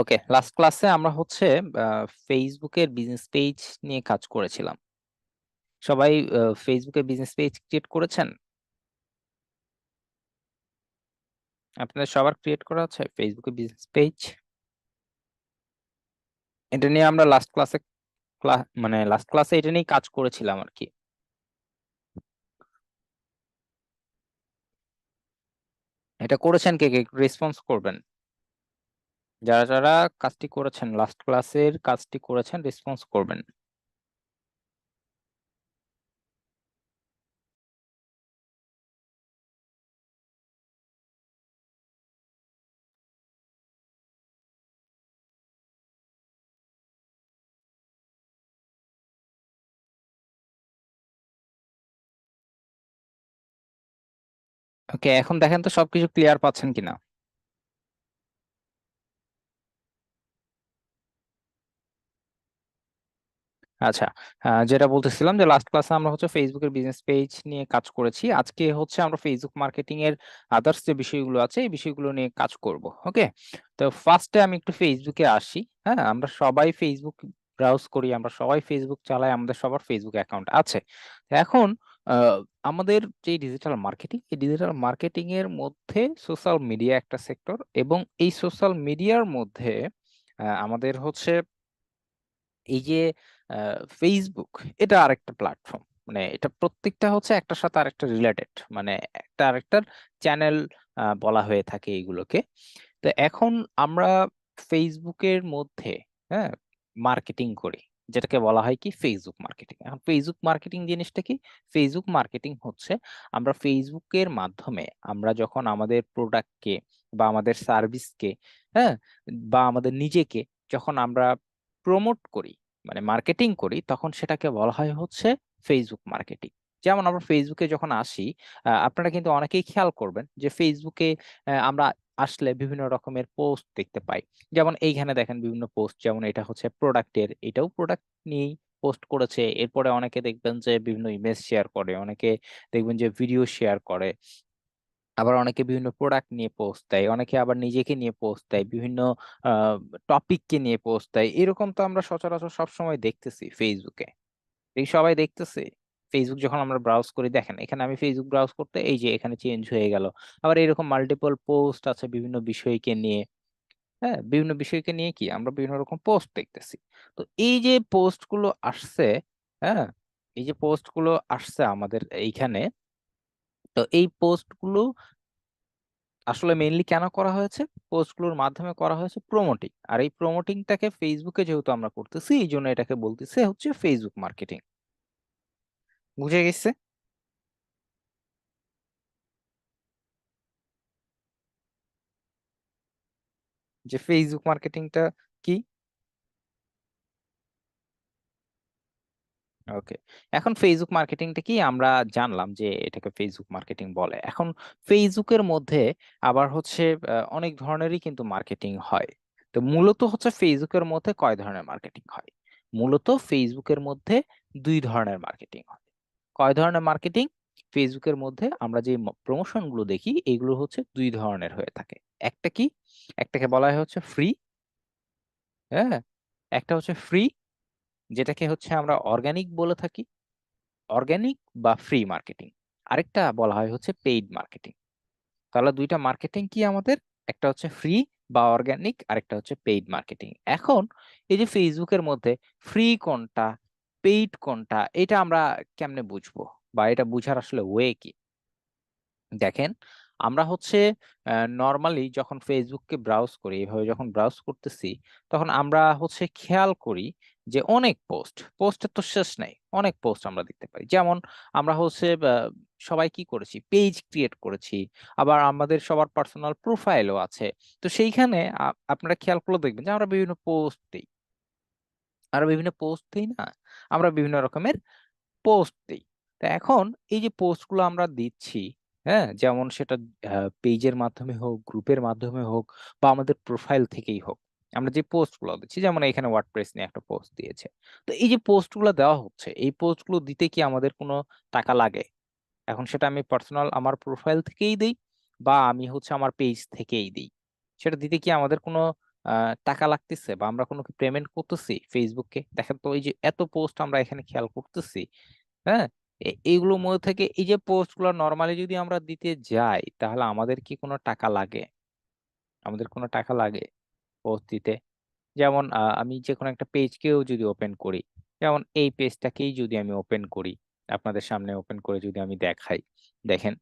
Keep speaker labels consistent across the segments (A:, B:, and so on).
A: ওকে, last ক্লাসে আমরা হচ্ছে ফেসবুকের বিজনেস পেজ নিয়ে কাজ করেছিলাম। সবাই ফেসবুকে বিজনেস পেজ ক্রিয়েট করেছেন? আপনাদের সবার ক্রিয়েট করা আছে ফেসবুকে বিজনেস পেজ? এটা নিয়ে আমরা লাস্ট ক্লাসে মানে লাস্ট ক্লাসে এটা নিয়ে কাজ করেছিলাম আর কি। এটা করেছেন কে কে? রেসপন্স করবেন। যারা যারা কাজটি করেছেন, লাস্ট ক্লাসের কাজটি করেছেন, রেসপন্স করবেন। ওকে, এখন দেখেন তো সবকিছু ক্লিয়ার পাচ্ছেন কিনা। আচ্ছা, যেটা বলতেছিলাম যে লাস্ট ক্লাসে আমরা হচ্ছে ফেসবুকের বিজনেস পেজ নিয়ে কাজ করেছি। আজকে হচ্ছে আমরা ফেসবুক মার্কেটিং এর আদার্স যে বিষয়গুলো আছে এই বিষয়গুলো নিয়ে কাজ করব। ওকে, তো ফার্স্টে আমি একটু ফেসবুকে আসি। হ্যাঁ, আমরা সবাই ফেসবুক ব্রাউজ করি, আমরা সবাই ফেসবুক চালাই, আমাদের সবার ফেসবুক অ্যাকাউন্ট আছে। তো এখন আহ, আমাদের যে ডিজিটাল মার্কেটিং, এই ডিজিটাল মার্কেটিং এর মধ্যে সোশ্যাল মিডিয়া একটা সেক্টর, এবং এই সোশ্যাল মিডিয়ার মধ্যে আমাদের হচ্ছে এই যে ফেসবুক, এটা আরেকটা প্ল্যাটফর্ম। মানে এটা প্রত্যেকটা হচ্ছে একটার সাথে আরেকটা রিলেটেড, মানে একটা আরেকটার চ্যানেল বলা হয়ে থাকে এইগুলোকে। তো এখন আমরা ফেসবুকের মধ্যে, হ্যাঁ, মার্কেটিং করি, যেটাকে বলা হয় কি ফেসবুক মার্কেটিং। এখন ফেসবুক মার্কেটিং জিনিসটা কি? ফেসবুক মার্কেটিং হচ্ছে আমরা ফেসবুকের মাধ্যমে আমরা যখন আমাদের প্রোডাক্টকে বা আমাদের সার্ভিসকে, হ্যাঁ, বা আমাদের নিজেকে যখন আমরা প্রমোট করি, মানে মার্কেটিং করি, তখন সেটাকে বলা হয় হচ্ছে ফেসবুক মার্কেটিং। যেমন আমরা ফেসবুকে যখন আসি, আপনারা কিন্তু অনেকেই খেয়াল করবেন যে ফেসবুকে আমরা আসলে বিভিন্ন রকমের পোস্ট দেখতে পাই। যেমন এইখানে দেখেন বিভিন্ন পোস্ট, যেমন এটা হচ্ছে প্রোডাক্টের, এটাও প্রোডাক্ট নিয়েই পোস্ট করেছে। এরপরে অনেকে দেখবেন যে বিভিন্ন ইমেজ শেয়ার করে, অনেকে দেখবেন যে ভিডিও শেয়ার করে, আবার অনেকে বিভিন্ন প্রোডাক্ট নিয়ে পোস্ট দেয়, অনেকে আবার নিজেকে নিয়ে পোস্ট দেয়, বিভিন্ন টপিককে নিয়ে পোস্ট দেয়। এরকম তো আমরা সচরাচর সবসময় দেখতেছি ফেসবুকে, এই সবাই দেখতেছি। ফেসবুক যখন আমরা ব্রাউজ করি, দেখেন এখানে আমি ফেসবুক ব্রাউজ করতে, এই যে এখানে চেঞ্জ হয়ে গেল। আবার এরকম মাল্টিপল পোস্ট আছে বিভিন্ন বিষয়কে নিয়ে। হ্যাঁ, বিভিন্ন বিষয়কে নিয়ে কি আমরা বিভিন্ন রকম পোস্ট দেখতেছি। তো এই যে পোস্ট গুলো আসছে, হ্যাঁ, এই যে পোস্ট গুলো আসছে আমাদের এইখানে, তো এই পোস্ট গুলো আসলে মেইনলি কেন করা হয়েছে? পোস্টগুলোর মাধ্যমে করা হয়েছে প্রমোটিং, আর এই প্রমোটিংটাকে ফেসবুকে যেহেতু আমরা করতেছি, এই জন্য এটাকে বলতেছে হচ্ছে ফেসবুক মার্কেটিং। বুঝে গেছে? যে ফেসবুক মার্কেটিংটা কি। ওকে, এখন ফেসবুক মার্কেটিংটা কি আমরা জানলাম যে এটাকে ফেসবুক মার্কেটিং বলে। এখন ফেসবুকের মধ্যে আবার হচ্ছে অনেক ধরনেরই কিন্তু মার্কেটিং হয়। তো মূলত হচ্ছে ফেসবুকের মধ্যে কয় ধরনের মার্কেটিং হয়? মূলত ফেসবুকের মধ্যে দুই ধরনের মার্কেটিং হয়। কয় ধরনের মার্কেটিং? ফেসবুকের মধ্যে আমরা যে প্রমোশন গুলো দেখি, এগুলো হচ্ছে দুই ধরনের হয়ে থাকে। একটা কি? একটাকে বলা হয় হচ্ছে ফ্রি, হ্যাঁ, একটা হচ্ছে ফ্রি, যেটাকে হচ্ছে আমরা অর্গানিক বলে থাকি, অর্গানিক বা ফ্রি মার্কেটিং। আরেকটা বলা হয় হচ্ছে পেইড মার্কেটিং। তাহলে দুইটা মার্কেটিং কি আমাদের? একটা হচ্ছে ফ্রি বা অর্গানিক, আরেকটা হচ্ছে পেইড মার্কেটিং। এখন এই যে ফেসবুকের মধ্যে ফ্রি কোনটা, পেইড কোনটা, এটা আমরা কেমনে বুঝবো, বা এটা বুঝার আসলে ওয়ে কি? দেখেন, আমরা হচ্ছে নর্মালি যখন ফেসবুককে ব্রাউজ করি, এভাবে যখন ব্রাউজ করতেছি, তখন আমরা হচ্ছে খেয়াল করি যে অনেক পোস্টের তো শেষ নাই, অনেক পোস্ট আমরা দেখতে পাই। যেমন আমরা হচ্ছে সবাই কি করেছি, পেজ ক্রিয়েট করেছি, আবার আমাদের সবার পার্সোনাল প্রোফাইলও আছে। তো সেইখানে আপনারা খেয়াল করে দেখবেন যে আমরা বিভিন্ন পোস্ট দিই, আমরা বিভিন্ন পোস্ট দিই না, আমরা বিভিন্ন রকমের পোস্ট দিই। তো এখন এই যে পোস্টগুলো আমরা দিচ্ছি, হ্যাঁ, যেমন সেটা পেজের মাধ্যমে হোক, গ্রুপের মাধ্যমে হোক, বা আমাদের প্রোফাইল থেকেই হোক, আমরা যে পোস্টগুলো দিচ্ছি, যেমন এখানে ওয়ার্ডপ্রেস নিয়ে একটা পোস্ট দিয়েছে। তো এই যে পোস্টগুলো দেওয়া হচ্ছে, এই পোস্টগুলো দিতে কি আমাদের কোনো টাকা লাগে? এখন সেটা আমি পার্সোনাল আমার প্রোফাইল থেকেই দিই, বা আমি হচ্ছে আমার পেজ থেকেই দিই, সেটা দিতে কি আমাদের কোনো টাকা লাগতেছে বা আমরা কোনো পেমেন্ট করতেছি ফেসবুককে? দেখেন তো এই যে এত পোস্ট আমরা এখানে খেয়াল করতেছি, হ্যাঁ, এইগুলোর মধ্যে থেকে এই যে পোস্ট গুলো নর্মালি যদি আমরা দিতে যাই তাহলে আমাদের কি কোনো টাকা লাগে? আমাদের কোনো টাকা লাগে পোস্ট দিতে? যেমন আমি যে কোনো একটা পেজকেও যদি ওপেন করি, যেমন এই পেজটাকেই যদি আমি ওপেন করি, আপনাদের সামনে ওপেন করে যদি আমি দেখাই, দেখেন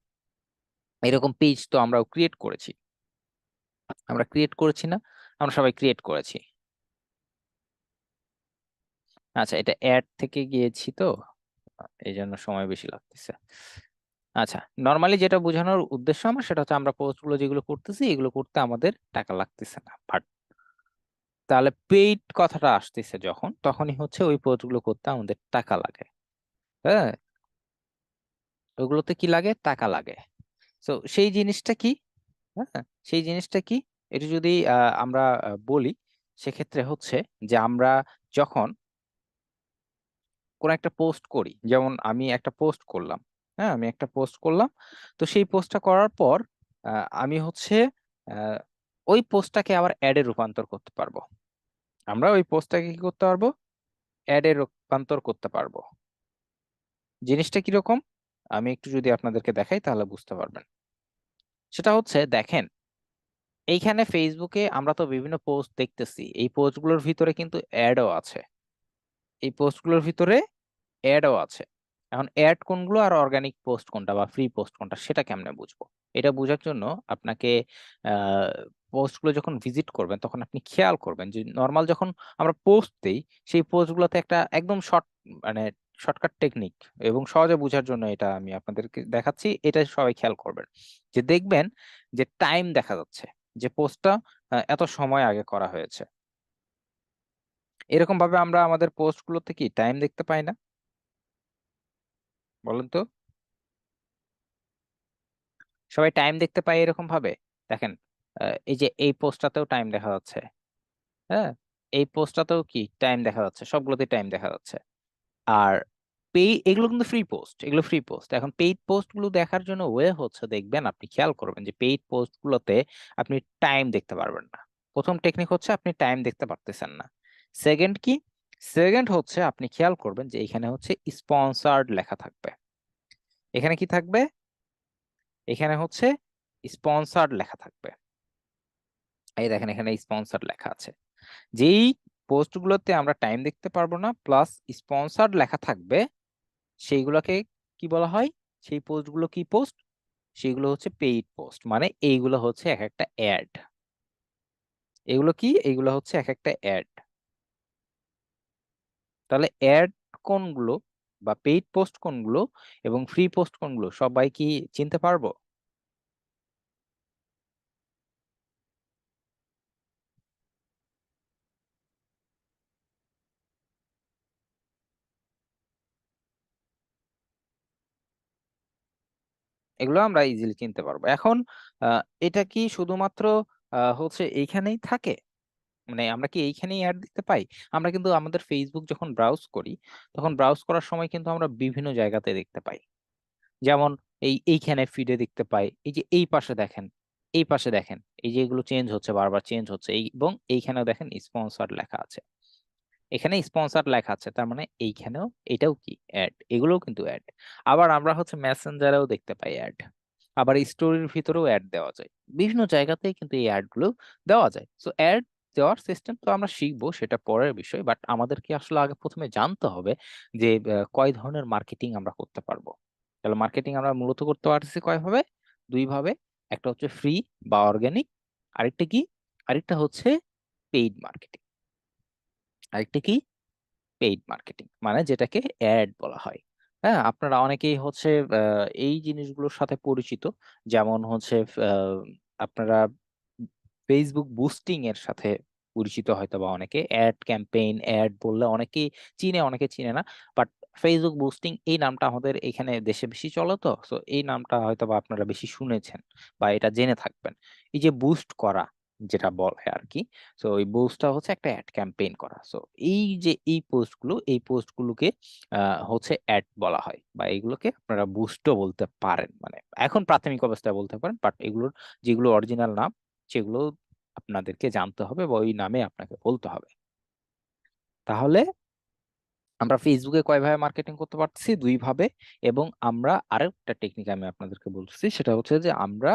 A: এরকম পেজ তো আমরাও ক্রিয়েট করেছি। আমরা ক্রিয়েট করেছি না? আমরা সবাই ক্রিয়েট করেছি। আচ্ছা, এটা অ্যাড থেকে গিয়েছি তো এই জন্য সময় বেশি লাগতেছে। আচ্ছা, নর্মালি যেটা বোঝানোর উদ্দেশ্য আমার সেটা হচ্ছে আমরা পোস্ট গুলো যেগুলো করতেছি এগুলো করতে আমাদের টাকা লাগতেছে না, বাট তাহলে পেইড কথাটা আসতেছে যখন, তখনই হচ্ছে ওই পোস্ট গুলো করতে আমাদের টাকা লাগে। হ্যাঁ, ওগুলোতে কি লাগে? টাকা লাগে। তো সেই জিনিসটা কি? হ্যাঁ, সেই জিনিসটা কি? এটা যদি আমরা বলি, সেক্ষেত্রে হচ্ছে যে আমরা যখন কোন একটা পোস্ট করি, যেমন আমি একটা পোস্ট করলাম, হ্যাঁ, আমি একটা পোস্ট করলাম, তো সেই পোস্টটা করার পর আমি হচ্ছে আহ, ওই পোস্টটাকে আবার অ্যাডে রূপান্তর করতে পারবো। আমরা ওই পোস্টটাকে কি করতে পারবো? অ্যাডে রূপান্তর করতে পারবো। জিনিসটা কিরকম? আমি একটু যদি আপনাদেরকে দেখাই তাহলে বুঝতে পারবেন। সেটা হচ্ছে দেখেন, এইখানে ফেসবুকে আমরা তো বিভিন্ন পোস্ট দেখতেছি, এই পোস্টগুলোর ভিতরে কিন্তু অ্যাডও আছে। এই পোস্টগুলোর ভিতরে অ্যাডও আছে। এখন অ্যাড কোনগুলো আর অর্গানিক পোস্ট কোনটা বা ফ্রি পোস্ট কোনটা সেটা কেমনে বুঝবো? এটা বোঝার জন্য আপনাকে পোস্টগুলো যখন ভিজিট করবেন তখন আপনি খেয়াল করবেন যে নর্মাল যখন আমরা পোস্ট দেই সেই পোস্টগুলোতে একটা একদম শর্ট, মানে শর্টকাট টেকনিক এবং সহজে বোঝার জন্য এটা আমি আপনাদেরকে দেখাচ্ছি, এটা সবাই খেয়াল করবেন। যে দেখবেন যে টাইম দেখা যাচ্ছে যে পোস্টটা এত সময় আগে করা হয়েছে। এরকম ভাবে আমরা আমাদের পোস্টগুলোতে কি টাইম দেখতে পাই না? বলেন তো। সবাই টাইম দেখতে পায় এরকম ভাবে। দেখেন, এই যে এই পোস্টটাতেও টাইম দেখা যাচ্ছে, হ্যাঁ, এই পোস্টটাতেও কি টাইম দেখা যাচ্ছে, সবগুলোতে টাইম দেখা যাচ্ছে। আর এগুলো কিন্তু ফ্রি পোস্ট, এগুলো ফ্রি পোস্ট। এখন পেইড পোস্ট গুলো দেখার জন্য ওয়ে হচ্ছে, দেখবেন আপনি খেয়াল করবেন যে পেইড পোস্ট গুলোতে আপনি টাইম দেখতে পারবেন না। প্রথম টেকনিক হচ্ছে আপনি টাইম দেখতে পারতেছেন না। সেকেন্ড কি? সেকেন্ড হচ্ছে আপনি খেয়াল করবেন যে এখানে হচ্ছে স্পন্সর্ড লেখা থাকবে। এখানে কি থাকবে? এখানে হচ্ছে স্পন্সর্ড লেখা থাকবে। এই দেখেন এখানে স্পন্সর লেখা আছে। যেই পোস্টগুলোতে আমরা টাইম দেখতে পারবো না প্লাস স্পন্সর্ড লেখা থাকবে, সেইগুলোকে কি বলা হয়? সেই পোস্টগুলো কি পোস্ট? সেগুলো হচ্ছে পেইড পোস্ট, মানে এইগুলো হচ্ছে এক একটা অ্যাড। এগুলো কি? এগুলো হচ্ছে এক একটা অ্যাড। তাহলে অ্যাড কোনগুলো বা পেইড পোস্ট কোনগুলো এবং ফ্রি পোস্ট কোনগুলো সবাই কি চিনতে পারবো? এগুলো আমরা ইজিলি চিনতে পারবো। এখন এটা কি শুধুমাত্র হচ্ছে এইখানেই থাকে? মানে আমরা কি এইখানেই অ্যাড দেখতে পাই? আমরা কিন্তু আমাদের ফেসবুক যখন ব্রাউজ করি, তখন ব্রাউজ করার সময় কিন্তু আমরা বিভিন্ন জায়গাতে দেখতে পাই। যেমন এইখানে ফিডে দেখতে পাই। এই যে এই পাশে দেখেন, এই পাশে দেখেন। এই যে এগুলো চেঞ্জ হচ্ছে, বারবার চেঞ্জ হচ্ছে। এবং এইখানেও দেখেন স্পন্সরড লেখা আছে। এখানে স্পন্সর লেখা আছে, তার মানে এইখানেও এটাও কি অ্যাড, এগুলোও কিন্তু অ্যাড। আবার আমরা হচ্ছে মেসেঞ্জারেও দেখতে পাই অ্যাড। আবার স্টোরির ভিতরেও অ্যাড দেওয়া যায়। বিভিন্ন জায়গাতেই কিন্তু এই অ্যাড গুলো দেওয়া যায়। সো অ্যাড দেওয়ার সিস্টেম তো আমরা শিখবো, সেটা পরের বিষয়, বাট আমাদেরকে আসলে আগে প্রথমে জানতে হবে যে কয় ধরনের মার্কেটিং আমরা করতে পারবো। তাহলে মার্কেটিং আমরা মূলত করতে পারতেছি কয় ভাবে? দুই ভাবে। একটা হচ্ছে ফ্রি বা অর্গানিক, আরেকটা কি? আরেকটা হচ্ছে পেইড মার্কেটিং। আরেকটা কি? পেইড মার্কেটিং, মানে যেটাকে অ্যাড বলা হয়। হ্যাঁ, আপনারা অনেকেই হচ্ছে এই জিনিসগুলোর সাথে পরিচিত। যেমন হচ্ছে আহ, আপনারা ফেসবুক বুস্টিং এর সাথে পরিচিত হয়তো বা অনেকে। অ্যাড ক্যাম্পেইন, অ্যাড বললে অনেকেই চিনে, অনেকে চিনে না। বাট ফেসবুক বুস্টিং এই নামটা আমাদের এখানে দেশে বেশি চলে, তো সো এই নামটা হয়তো বা আপনারা বেশি শুনেছেন বা এটা জেনে থাকবেন। এই যে বুস্ট করা যেটা বলে আর কি, সো এই বুস্টটা হচ্ছে একটা অ্যাড ক্যাম্পেইন করা। সো এই যে এই পোস্টগুলো, এই পোস্টগুলোকে হচ্ছে অ্যাড বলা হয়, বা এগুলোকে আপনারা বুস্টও বলতে পারেন। মানে এখন প্রাথমিক অবস্থায় বলতে পারেন, বাট এগুলোর যেগুলো অরিজিনাল নাম সেগুলো আপনাদেরকে জানতে হবে বা ওই নামে আপনাকে বলতে হবে। তাহলে আমরা ফেসবুকে কয়ভাবে মার্কেটিং করতে পারতেছি? দুই ভাবে। এবং আমরা আরেকটা টেকনিক আমি আপনাদেরকে বলতেছি, সেটা হচ্ছে যে আমরা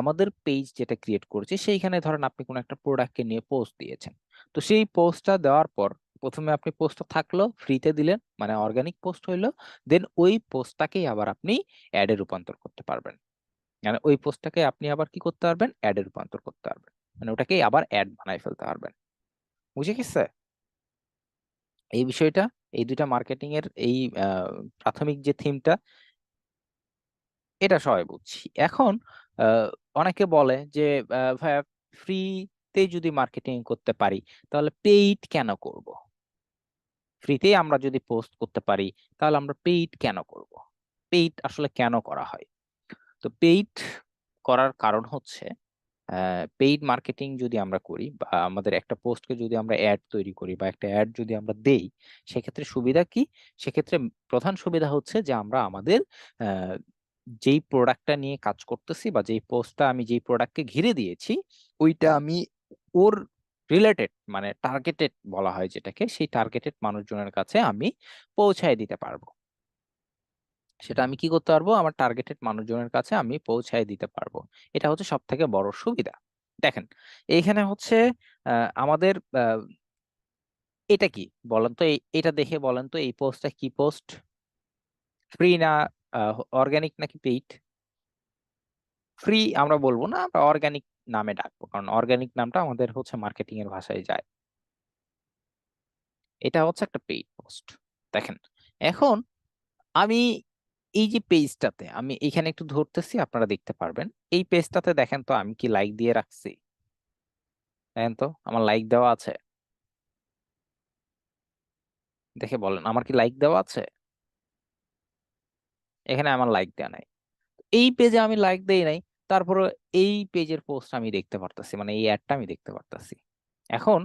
A: আমাদের পেজ যেটা ক্রিয়েট করেছি সেইখানে ধরেন আপনি কোনো একটা প্রোডাক্টকে নিয়ে পোস্ট দিয়েছেন। তো সেই পোস্টটা দেওয়ার পর প্রথমে আপনি পোস্টটা থাকলো ফ্রিতে দিলেন, মানে অর্গানিক পোস্ট হইলো। দেন ওই পোস্টটাকেই আবার আপনি অ্যাডে রূপান্তর করতে পারবেন। মানে ওই পোস্টটাকে আপনি আবার কি করতে পারবেন? অ্যাডে রূপান্তর করতে পারবেন, মানে ওটাকেই আবার অ্যাড বানাই ফেলতে পারবেন। বুঝে গেছে এই বিষয়টা? এই দুইটা মার্কেটিং এর এই প্রাথমিক যে থিমটা, এটা সবাই বুঝছি। এখন আহ, অনেকে বলে যে ভাইয়া, ফ্রিতে যদি মার্কেটিং করতে পারি তাহলে পেইড কেন করব? ফ্রিতেই আমরা যদি পোস্ট করতে পারি তাহলে আমরা পেইড কেন করব? পেইড আসলে কেন করা হয়? তো পেইড করার কারণ হচ্ছে, পেইড মার্কেটিং যদি আমরা করি বা আমাদের একটা পোস্টকে যদি আমরা অ্যাড তৈরি করি বা একটা অ্যাড যদি আমরা দেই, সেক্ষেত্রে সুবিধা কি? সেক্ষেত্রে প্রধান সুবিধা হচ্ছে যে আমরা আমাদের আহ, যেই প্রোডাক্টটা নিয়ে কাজ করতেছি বা যেই পোস্টটা আমি যেই প্রোডাক্টকে ঘিরে দিয়েছি, ওইটা আমি ওর রিলেটেড, মানে টার্গেটেড বলা হয় যেটাকে, সেই টার্গেটেড মানুষজনের কাছে আমি পৌঁছায় দিতে পারবো। সেটা আমি কি করতে পারবো? আমার টার্গেটেড মানুষজনের কাছে আমি পৌঁছায় দিতে পারবো। এটা হচ্ছে সব থেকে বড় সুবিধা। দেখেন, এইখানে হচ্ছে আমাদের এটা কি বলেন তো, এটা দেখে বলেন তো এই পোস্টটা কি পোস্ট? ফ্রি না অর্গানিক নাকি পেইড? ফ্রি আমরা বলবো না, আমরা অর্গানিক নামে ডাকবো, কারণ অর্গানিক নামটা আমাদের হচ্ছে মার্কেটিং এর ভাষায় যায়। এটা হচ্ছে একটা পেইড পোস্ট। দেখেন, এখন আমি এই যে পেজটাতে আমি এখানে একটু ধরতেছি, আপনারা দেখতে পারবেন। এই পেজটাতে দেখেন তো আমি কি লাইক দিয়ে রাখছি? দেখেন তো আমার লাইক দেওয়া আছে? দেখে বলেন আমার কি লাইক দেওয়া আছে? এখানে আমার লাইক দেওয়া নাই। এই পেজে আমি লাইক দেই নাই, তারপরে এই পেজের পোস্ট আমি দেখতে পারতাছি, মানে এই অ্যাডটা আমি দেখতে পারতাছি। এখন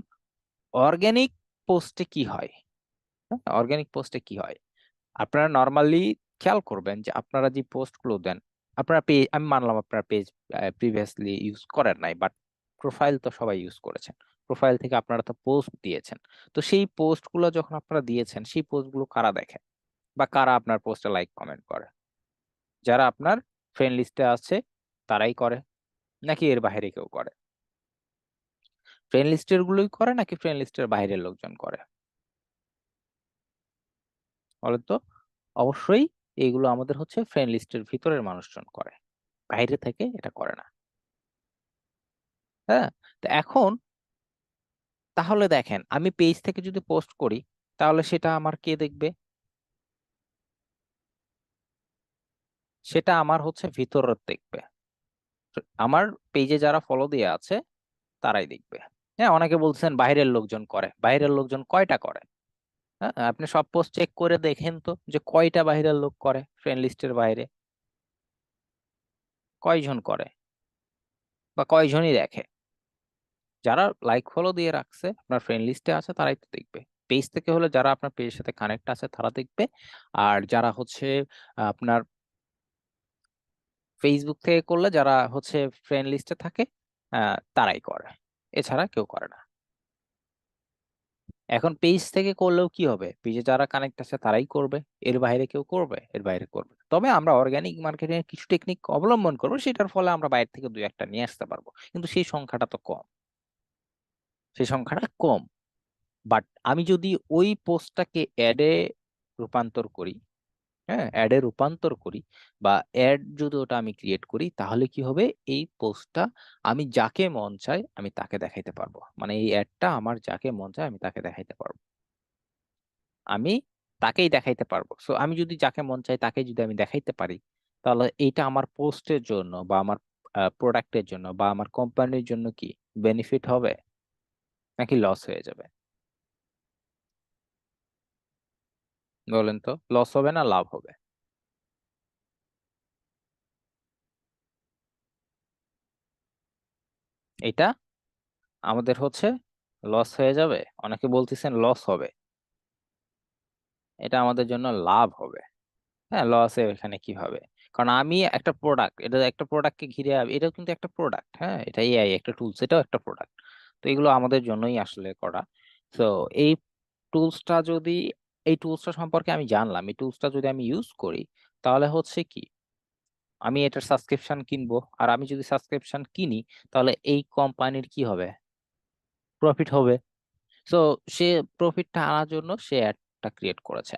A: অর্গানিক পোস্টে কি হয়? অর্গানিক পোস্টে কি হয়? আপনারা নর্মালি খেয়াল করবেন যে আপনারা যে পোস্ট গুলো দেন, আপনারা পেজ, আমি মানলাম আপনারা পেজ প্রিভিয়াসলি ইউজ করেন নাই, বাট প্রোফাইল তো সবাই ইউজ করেছেন। প্রোফাইল থেকে আপনারা তো পোস্ট দিয়েছেন। তো সেই পোস্ট গুলো যখন আপনারা দিয়েছেন, সেই পোস্ট গুলো কারা দেখে বা কারা আপনার পোস্টে লাইক কমেন্ট করে? যারা আপনার ফ্রেন্ড লিস্টে আছে তারাই করে, নাকি এর বাইরে কেউ করে? ফ্রেন্ড লিস্টের গুলোই করে নাকি ফ্রেন্ড লিস্টের বাইরের লোকজন করে? বলেন তো। অবশ্যই এইগুলো আমাদের হচ্ছে ফ্রেন্ড লিস্টের ভিতরের মানুষজন করে, বাইরে থেকে এটা করে না। হ্যাঁ। তো এখন তাহলে দেখেন, আমি পেজ থেকে যদি পোস্ট করি তাহলে সেটা আমার কে দেখবে? সেটা আমার হচ্ছে ভিতরের দেখবে। আমার পেজে যারা ফলো দিয়ে আছে তারাই দেখবে। হ্যাঁ, অনেকে বলছেন বাইরের লোকজন করে, বাইরের লোকজন কয়টা করে? হ্যাঁ, আপনি সব পোস্ট চেক করে দেখেন তো যে কয়টা বাইরের লোক করে ফ্রেন্ড লিস্টের বাইরে, কয়জন করে বা কয়জনই দেখে? যারা লাইক ফলো দিয়ে রাখছে আপনার ফ্রেন্ড লিস্টে আছে তারাই তো দেখবে। পেজ থেকে হলে যারা আপনার পেজের সাথে কানেক্ট আছে তারা দেখবে। আর যারা হচ্ছে আপনার ফেসবুক থেকে করলে, যারা হচ্ছে ফ্রেন্ড লিস্টে থাকে, তারাই করে, এছাড়া কেউ করে না। এখন পেজ থেকে করলেও কি হবে? পেজে যারা কানেক্ট আছে তারাই করবে, এর বাইরে কেউ করবে? এর বাইরে করবে না। তবে আমরা অর্গানিক মার্কেটিং এর কিছু টেকনিক অবলম্বন করবো, সেটার ফলে আমরা বাইরে থেকে দুই একটা নিয়ে আসতে পারবো, কিন্তু সেই সংখ্যাটা তো কম। সেই সংখ্যাটা কম। বাট আমি যদি ওই পোস্টটাকে অ্যাডে রূপান্তর করি, হ্যাঁ অ্যাডে রূপান্তর করি, বা অ্যাড যদি ওটা আমি ক্রিয়েট করি, তাহলে কি হবে? এই পোস্টটা আমি যাকে মন চাই আমি তাকে দেখাইতে পারবো, মানে এই অ্যাডটা আমার যাকে মন চায় আমি তাকে দেখাইতে পারবো। আমি তাকেই দেখাইতে পারবো। সো আমি যদি যাকে মন চাই তাকে যদি আমি দেখাইতে পারি, তাহলে এইটা আমার পোস্টের জন্য বা আমার প্রোডাক্টের জন্য বা আমার কোম্পানির জন্য কি বেনিফিট হবে নাকি লস হয়ে যাবে? বলেন তো, লস হবে না লাভ হবে? এটা আমাদের হচ্ছে লস হয়ে যাবে। অনেকে বলতেছেন লস হবে। এটা আমাদের জন্য লাভ হবে। হ্যাঁ, লসে এখানে কি হবে? কারণ আমি একটা প্রোডাক্ট, এটা একটা প্রোডাক্টকে ঘিরে এটাও কিন্তু একটা প্রোডাক্ট, হ্যাঁ, এটা এআই একটা টুলস, এটাও একটা প্রোডাক্ট। তো এগুলো আমাদের জন্যই আসলে করা। তো এই টুলসটা যদি, এই টুলসটা সম্পর্কে আমি জানলাম, এই টুলসটা যদি আমি ইউজ করি, তাহলে হচ্ছে কি, আমি এটার সাবস্ক্রিপশন কিনবো, আর আমি যদি সাবস্ক্রিপশন কিনি, তাহলে এই কোম্পানির কি হবে, প্রফিট হবে। সো সে প্রফিটটা আনার জন্য সে অ্যাডটা ক্রিয়েট করেছে,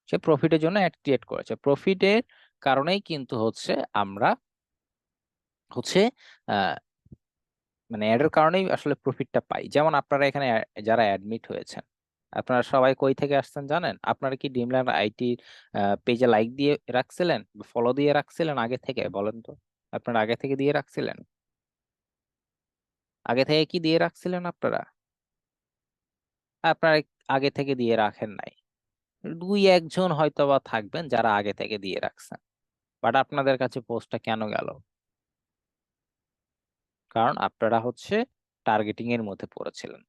A: সে প্রফিটের জন্য অ্যাড ক্রিয়েট করেছে, প্রফিটের কারণেই কিন্তু হচ্ছে আমরা হচ্ছে আহ মানে অ্যাডের কারণেই আসলে প্রফিটটা পাই। যেমন আপনারা এখানে যারা অ্যাডমিট হয়েছেন, আপনারা সবাই কই থেকে আসছেন জানেন? আপনারা কি ড্রিমল্যান্ড আইটি পেজে লাইক দিয়ে রাখছিলেন, ফলো দিয়ে রাখছিলেন আগে থেকে? বলেন তো, আপনারা আগে থেকে দিয়ে রাখছিলেন? আগে থেকে কি দিয়ে রাখছিলেন আপনারা? আপনারা আগে থেকে দিয়ে রাখেন নাই। দুই একজন হয়তোবা থাকবেন যারা আগে থেকে দিয়ে রাখছেন, বাট আপনাদের কাছে পোস্টটা কেন গেল? কারণ আপনারা হচ্ছে টার্গেটিং এর মধ্যে পড়েছিলেন,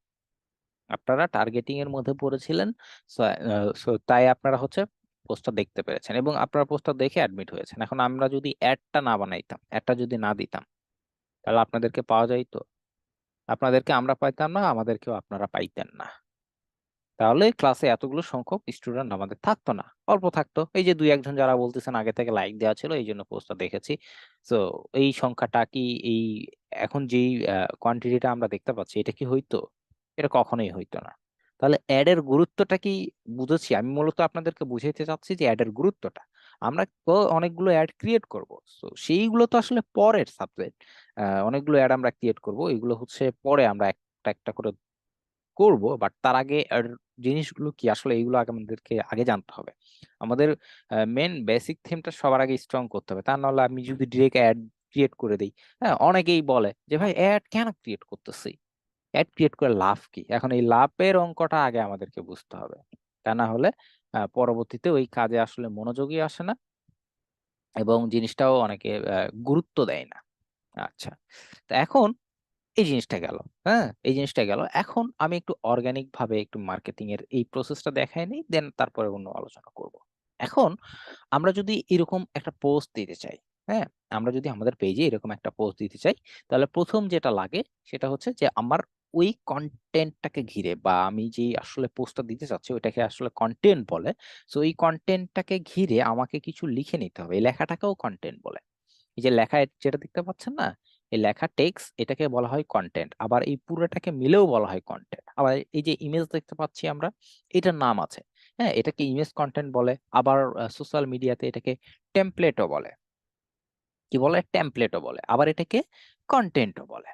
A: আপনারা টার্গেটিং এর মধ্যে পড়েছিলেন। সো তাই আপনারা হচ্ছে পোস্টটা দেখতে পেরেছেন এবং আপনারা পোস্টটা দেখে অ্যাডমিট হয়েছেন। এখন আমরা যদি অ্যাডটা না বানাইতাম, অ্যাডটা যদি না দিতাম, তাহলে আপনাদেরকে পাওয়া যাইতো? আপনাদেরকে আমরা পাইতাম না, আমাদেরকেও আপনারা পাইতেন না। তাহলে ক্লাসে এতগুলো সংখ্যক স্টুডেন্ট আমাদের থাকতো না, অল্প থাকতো। এই যে দুই একজন যারা বলতেছেন আগে থেকে লাইক দেওয়া ছিল এই জন্য পোস্টটা দেখেছি, তো এই সংখ্যাটা কি, এই এখন যেই কোয়ান্টিটিটা আমরা দেখতে পাচ্ছি, এটা কি হইতো? এটা কখনোই হইতো না। তাহলে অ্যাড এর গুরুত্বটা কি বুঝেছি? আমি মূলত আপনাদেরকে বুঝাইতে চাচ্ছি যে অ্যাড এর গুরুত্বটা, আমরা তো অনেকগুলো অ্যাড ক্রিয়েট করব, তো সেইগুলো তো আসলে পরের সাবজেক্ট। অনেকগুলো অ্যাড আমরা ক্রিয়েট করব, এগুলো হচ্ছে পরে আমরা একটা একটা করে করব, বাট তার আগে জিনিসগুলো কি আসলে, এইগুলো আগে আমাদেরকে আগে জানতে হবে। আমাদের মেন বেসিক থিমটা সবার আগে স্ট্রং করতে হবে, তা নাহলে আমি যদি ডিরেক্ট অ্যাড ক্রিয়েট করে দিই, হ্যাঁ, অনেকেই বলে যে ভাই অ্যাড কেন ক্রিয়েট করতেছি, অ্যাড ক্রিয়েট করে লাভ কি? এখন এই লাভের অঙ্কটা আগে আমাদেরকে বুঝতে হবে, তা না হলে পরবর্তীতে ওই কাজে আসলে মনোযোগী আসে না এবং জিনিসটাও অনেকে গুরুত্ব দেয় না। আচ্ছা, তো এখন এই জিনিসটা গেল, হ্যাঁ, এই জিনিসটা গেল। এখন আমি একটু অর্গানিক ভাবে একটু মার্কেটিং এর এই প্রসেসটা দেখাই নিই, দেন তারপরে অন্য আলোচনা করব। এখন আমরা যদি এরকম একটা পোস্ট দিতে চাই, হ্যাঁ, আমরা যদি আমাদের পেজে এরকম একটা পোস্ট দিতে চাই, তাহলে প্রথম যেটা লাগে সেটা হচ্ছে যে আমার ওই কন্টেন্টটাকে ঘিরে, বা আমি যে আসলে পোস্টটা দিতে চাচ্ছি ওইটাকে আসলে কন্টেন্ট বলে। সো এই কন্টেন্টটাকে ঘিরে আমাকে কিছু লিখে নিতে হবে, এই লেখাটাকেও কন্টেন্ট বলে। এই যে লেখা যেটা দেখতে পাচ্ছেন না, এই লেখা টেক্সট, এটাকে বলা হয় কন্টেন্ট। আবার এই পুরোটাকে মিলেও বলা হয় কন্টেন্ট। আবার এই যে ইমেজ দেখতে পাচ্ছি আমরা, এটার নাম আছে, হ্যাঁ, এটাকে ইমেজ কন্টেন্ট বলে। আবার সোশ্যাল মিডিয়াতে এটাকে টেমপ্লেটও বলে। কি বলে? টেমপ্লেটও বলে। আবার এটাকে কন্টেন্টও বলে।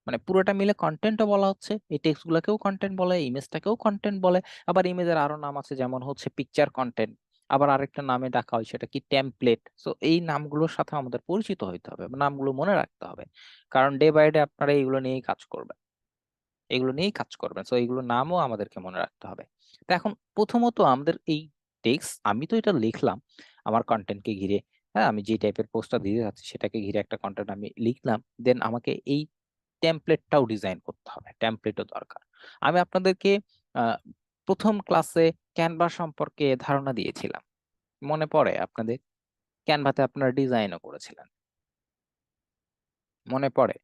A: মানে পুরোটা মিলে কন্টেন্টও বলা হচ্ছে, এই টেক্সট গুলাকেও কন্টেন্ট বলে, ইমেজটাকেও কন্টেন্ট বলে। আবার ইমেজের আরো নাম আছে, যেমন হচ্ছে পিকচার কন্টেন্ট। আবার আরেকটা নামে ডাকা হয়, সেটা কি টেমপ্লেট। সো এই নামগুলোর সাথে আমাদের পরিচিত হইতে হবে, নামগুলো মনে রাখতে হবে, কারণ ডে বাই ডে আপনারা এইগুলো নিয়েই কাজ করবেন, এগুলো নিয়েই কাজ করবেন। সো এইগুলোর নামও আমাদেরকে মনে রাখতে হবে। তো এখন প্রথমত আমাদের এই টেক্সট, আমি তো এটা লিখলাম আমার কন্টেন্টকে ঘিরে, হ্যাঁ, আমি যে টাইপের পোস্টটা দিতে যাচ্ছি সেটাকে ঘিরে একটা কন্টেন্ট আমি লিখলাম, দেন আমাকে এই টেমপ্লেটটাও ডিজাইন করতে হবে, টেমপ্লেটও দরকার। আমি আপনাদেরকে আহ, প্রথম ক্লাসে ক্যানভা সম্পর্কে ধারণা দিয়েছিলাম, মনে পড়ে আপনাদের? ক্যানভাতে আপনারা ডিজাইনও করেছিলেন, মনে পড়ে?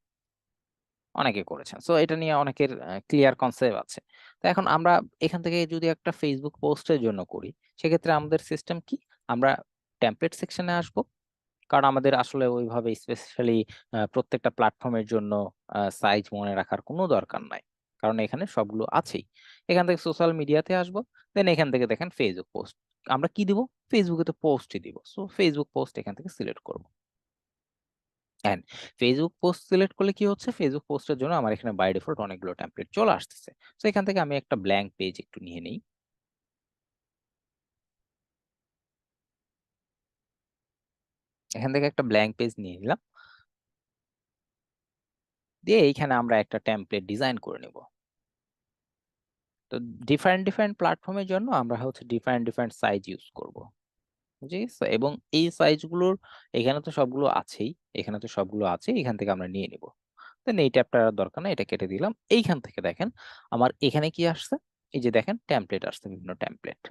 A: অনেকে করেছেন। সো এটা নিয়ে অনেকের ক্লিয়ার কনসেপ্ট আছে। তো এখন আমরা এখান থেকে যদি একটা ফেসবুক পোস্টের জন্য করি, সেক্ষেত্রে আমাদের সিস্টেম কি? আমরা টেমপ্লেট সেকশনে আসবো, কারণ আমাদের আসলে ওইভাবে স্পেশালি প্রত্যেকটা প্ল্যাটফর্মের জন্য সাইজ মনে রাখার কোনো দরকার নাই, কারণ এখানে সবগুলো আছেই। এখান থেকে সোশ্যাল মিডিয়াতে আসবো, দেন এখান থেকে দেখেন ফেসবুক পোস্ট, আমরা কি দিব? ফেসবুকে তো পোস্টই দিব। সো ফেসবুক পোস্ট এখান থেকে সিলেক্ট করব। এন্ড ফেসবুক পোস্ট সিলেক্ট করলে কি হচ্ছে, ফেসবুক পোস্টের জন্য আমার এখানে বাই ডিফল্ট অনেকগুলো টেমপ্লেট চলে আসতেছে। তো এখান থেকে আমি একটা ব্ল্যাঙ্ক পেজ একটু নিয়ে নিই। এখান থেকে একটা ব্ল্যাঙ্ক পেজ নিয়ে নিলাম, দিয়ে এইখানে আমরা একটা টেমপ্লেট ডিজাইন করে নিব। তো ডিফারেন্ট ডিফারেন্ট প্ল্যাটফর্মের জন্য আমরা হচ্ছে ডিফারেন্ট ডিফারেন্ট সাইজ ইউজ করব, ঠিক আছে? এবং এই সাইজগুলোর এখানে তো সবগুলো আছেই, এখানে তো সবগুলো আছে, এখান থেকে আমরা নিয়ে নিব। দেন এই ট্যাবটা আর দরকার নেই, এটা কেটে দিলাম। এইখান থেকে দেখেন আমার এখানে কি আসছে, এই যে দেখেন টেমপ্লেট আসছে, বিভিন্ন টেমপ্লেট।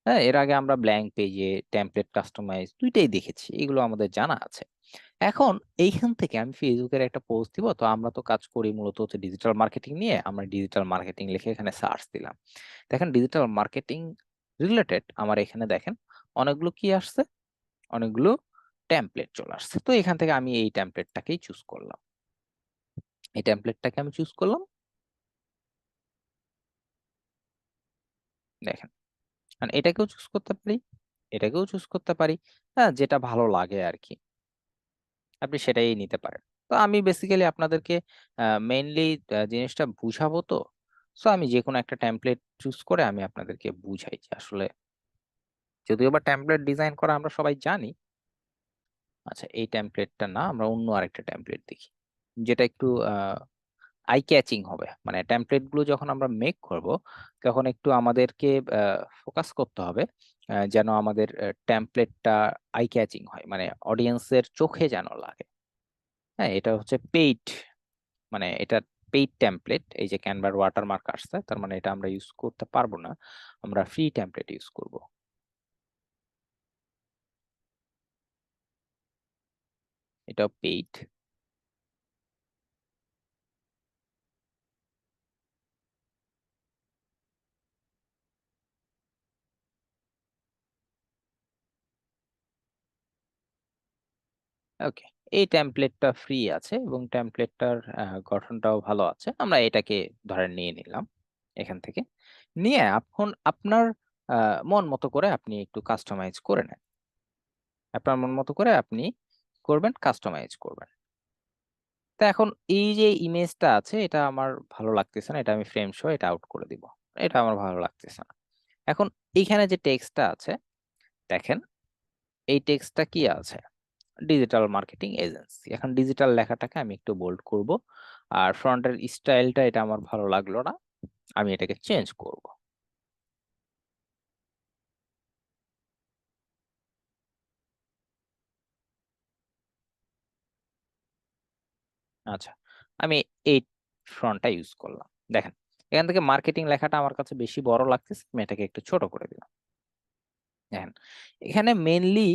A: হ্যাঁ, এর আগে আমরা ব্ল্যাঙ্ক পেজে টেমপ্লেট কাস্টমাইজ দুইটাই দেখেছি, এগুলো আমাদের জানা আছে। এখন এইখান থেকে আমি ফেসবুকের একটা পোস্ট দিব, তো আমরা তো কাজ করি মূলত হচ্ছে ডিজিটাল মার্কেটিং নিয়ে, আমরা ডিজিটাল মার্কেটিং লিখে এখানে সার্চ দিলাম। দেখেন ডিজিটাল মার্কেটিং রিলেটেড আমার এখানে দেখেন অনেকগুলো কি আসছে, অনেকগুলো টেমপ্লেট চলে আসছে। তো এখান থেকে আমি এই টেমপ্লেটটাকেই চুজ করলাম, এই টেমপ্লেটটাকে আমি চুজ করলাম। দেখেন এটাকেও চুজ করতে পারি, এটাকেও চুজ করতে পারি, হ্যাঁ যেটা ভালো লাগে আর কি, আপনি সেটাই নিতে পারেন। তো আমি বেসিক্যালি আপনাদেরকে মেইনলি জিনিসটা বুঝাবো, তো সো আমি যে কোনো একটা টেমপ্লেট চুজ করে আমি আপনাদেরকে বুঝাই যে আসলে, যদিও বা টেমপ্লেট ডিজাইন করা আমরা সবাই জানি। আচ্ছা, এই টেমপ্লেটটা না, আমরা অন্য আরেকটা টেমপ্লেট দেখি যেটা একটু আই ক্যাচিং হবে। মানে টেমপ্লেট গুলো যখন আমরা মেক করব তখন একটু আমাদেরকে ফোকাস করতে হবে, যেন আমাদের টেমপ্লেটটা আই ক্যাচিং হয়, মানে অডিয়েন্সের চোখে যেন লাগে। হ্যাঁ, এটা হচ্ছে পেইড, মানে এটা পেইড টেমপ্লেট। এই যে ক্যানভার ওয়াটারমার্ক আসছে, তার মানে এটা আমরা ইউজ করতে পারবো না, আমরা ফ্রি টেমপ্লেট ইউজ করব। এটাও পেইড। ওকে, এই টেমপ্লেটটা ফ্রি আছে এবং টেমপ্লেটটার গঠনটাও ভালো আছে, আমরা এটাকে ধরেন নিয়ে নিলাম এখান থেকে। নিয়ে এখন আপনার মন মতো করে আপনি একটু কাস্টমাইজ করে নেন, আপনার মন মতো করে আপনি করবেন, কাস্টমাইজ করবেন। তো এখন এই যে ইমেজটা আছে এটা আমার ভালো লাগতেছে না, এটা আমি ফ্রেম সহ এটা আউট করে দিব, এটা আমার ভালো লাগতেছে না। এখন এইখানে যে টেক্সটটা আছে, দেখেন এই টেক্সটটা কি আছে, ডিজিটাল মার্কেটিং এজেন্সি। এখন ডিজিটাল লেখাটাকে আমি একটু বোল্ড করব, আর ফ্রন্টের স্টাইলটা এটা আমার ভালো লাগলো না, আমি এটাকে চেঞ্জ করব। আচ্ছা, আমি এই ফ্রন্টটা ইউজ করলাম। দেখেন এখান থেকে মার্কেটিং লেখাটা আমার কাছে বেশি বড় লাগতেছে, আমি এটাকে একটু ছোট করে দিলাম। দেখেন এখানে মেইনলি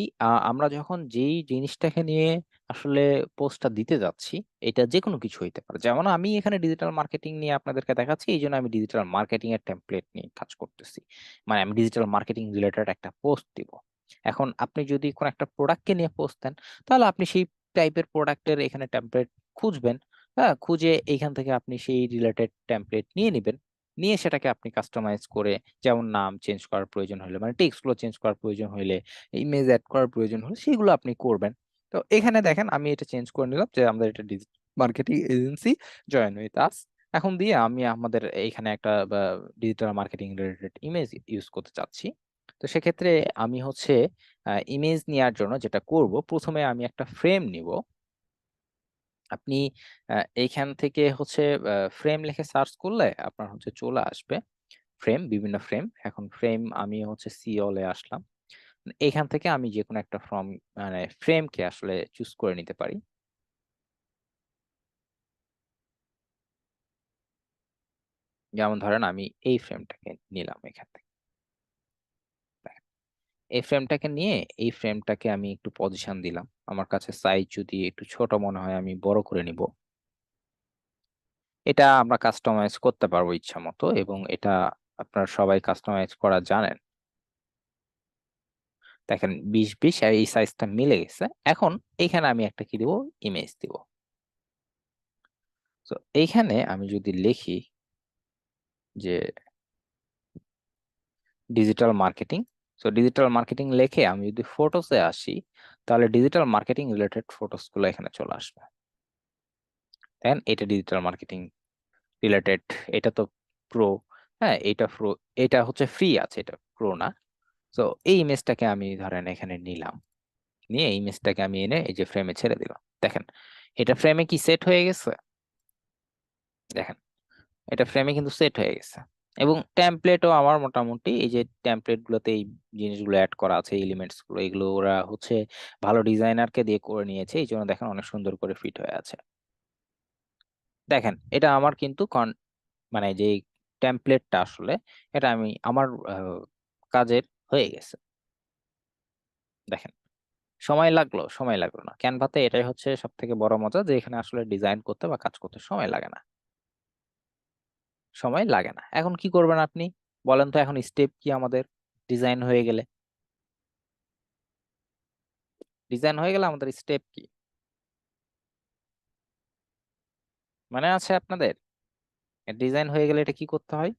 A: আমরা যখন যেই জিনিসটাকে নিয়ে আসলে পোস্টটা দিতে যাচ্ছি, এটা যে কোনো কিছু হইতে পারে। যেমন আমি এখানে ডিজিটাল মার্কেটিং নিয়ে আপনাদেরকে দেখাচ্ছি, এই জন্য আমি ডিজিটাল মার্কেটিং এর টেমপ্লেট নিয়ে কাজ করতেছি। মানে আমি ডিজিটাল মার্কেটিং রিলেটেড একটা পোস্ট দিব। এখন আপনি যদি কোন একটা প্রোডাক্টকে নিয়ে পোস্ট দেন, তাহলে আপনি সেই টাইপের প্রোডাক্টের এখানে টেমপ্লেট খুঁজবেন। হ্যাঁ, খুঁজে এইখান থেকে আপনি সেই রিলেটেড টেমপ্লেট নিয়ে নিবেন, নিয়ে সেটাকে আপনি কাস্টমাইজ করে, যেমন নাম চেঞ্জ করার প্রয়োজন হলে, মানে টেক্সট গুলো চেঞ্জ করার প্রয়োজন হলে, ইমেজ অ্যাড করার প্রয়োজন হলে সেগুলো আপনি করবেন। তো এখানে দেখেন আমি এটা চেঞ্জ করে নিলাম যে আমাদের এটা digital marketing agency, join with us. এখন দিয়ে আমি আমাদের এইখানে একটা digital marketing related image use করতে চাচ্ছি। তো সেক্ষেত্রে আমি হচ্ছে ইমেজ নেওয়ার জন্য যেটা করব, প্রথমে আমি একটা ফ্রেম নিব। আপনি এইখান থেকে হচ্ছে ফ্রেম লিখে সার্চ করলে আপনার হচ্ছে চলে আসবে ফ্রেম, বিভিন্ন ফ্রেম। এখন ফ্রেম আমি হচ্ছে সিওলে আসলাম, এখান থেকে আমি যে কোনো একটা মানে ফ্রেমকে আসলে চুজ করে নিতে পারি। যেমন ধরেন আমি এই ফ্রেমটাকে নিলাম এখান থেকে। দেখেন, এই ফ্রেমটাকে নিয়ে এই ফ্রেমটাকে আমি একটু পজিশন দিলাম, আমার কাছে সাইজ যদি একটু ছোট মনে হয় আমি বড় করে নিব। এটা আমরা কাস্টমাইজ করতে পারবো ইচ্ছা মতো, এবং এটা আপনারা সবাই কাস্টমাইজ করা জানেন। দেখেন 20-20 আর এই সাইজটা মিলে গেছে। এখন এইখানে আমি একটা কি দিব, ইমেজ দিব। তো এইখানে আমি যদি লিখি যে digital marketing, so digital marketing লিখে আমি যদি ফটোসে আসি, তাহলে ডিজিটাল মার্কেটিং রিলেটেড ফটোস গুলো এখানে চলে আসবে। দেন এটা ডিজিটাল মার্কেটিং রিলেটেড, এটা তো প্রো, হ্যাঁ এটা প্রো, এটা হচ্ছে ফ্রি আছে, এটা প্রো না। তো এই ইমেজটাকে আমি ধরেন এখানে নিলাম, নিয়ে এই ইমেজটাকে আমি এনে এই যে ফ্রেমে ছেড়ে দিলাম। দেখেন এটা ফ্রেমে কি সেট হয়ে গেছে, দেখেন এটা ফ্রেমে কিন্তু সেট হয়ে গেছে। এবং টেমপ্লেটও আমার মোটামুটি এই যে টেমপ্লেট গুলোতে এই জিনিসগুলো অ্যাড করা আছে, এলিমেন্টস গুলো, এগুলো ওরা হচ্ছে ভালো ডিজাইনারকে দিয়ে করে নিয়েছে, এই জন্য দেখেন অনেক সুন্দর করে ফিট হয়ে আছে। দেখেন এটা আমার কিন্তু মানে যে টেমপ্লেটটা আসলে, এটা আমি আমার কাজের হয়ে গেছে। দেখেন, সময় লাগলো না। ক্যানভাতে এটাই হচ্ছে সব থেকে বড় মজা, যে এখানে আসলে ডিজাইন করতে বা কাজ করতে সময় লাগে না। সময় লাগে না। এখন কি করবেন আপনি বলেন তো, এখন স্টেপ কি আমাদের? ডিজাইন হয়ে গেলে আমাদের স্টেপ কি মানে আছে আপনাদের? ডিজাইন হয়ে গেলে এটা কি করতে হয়?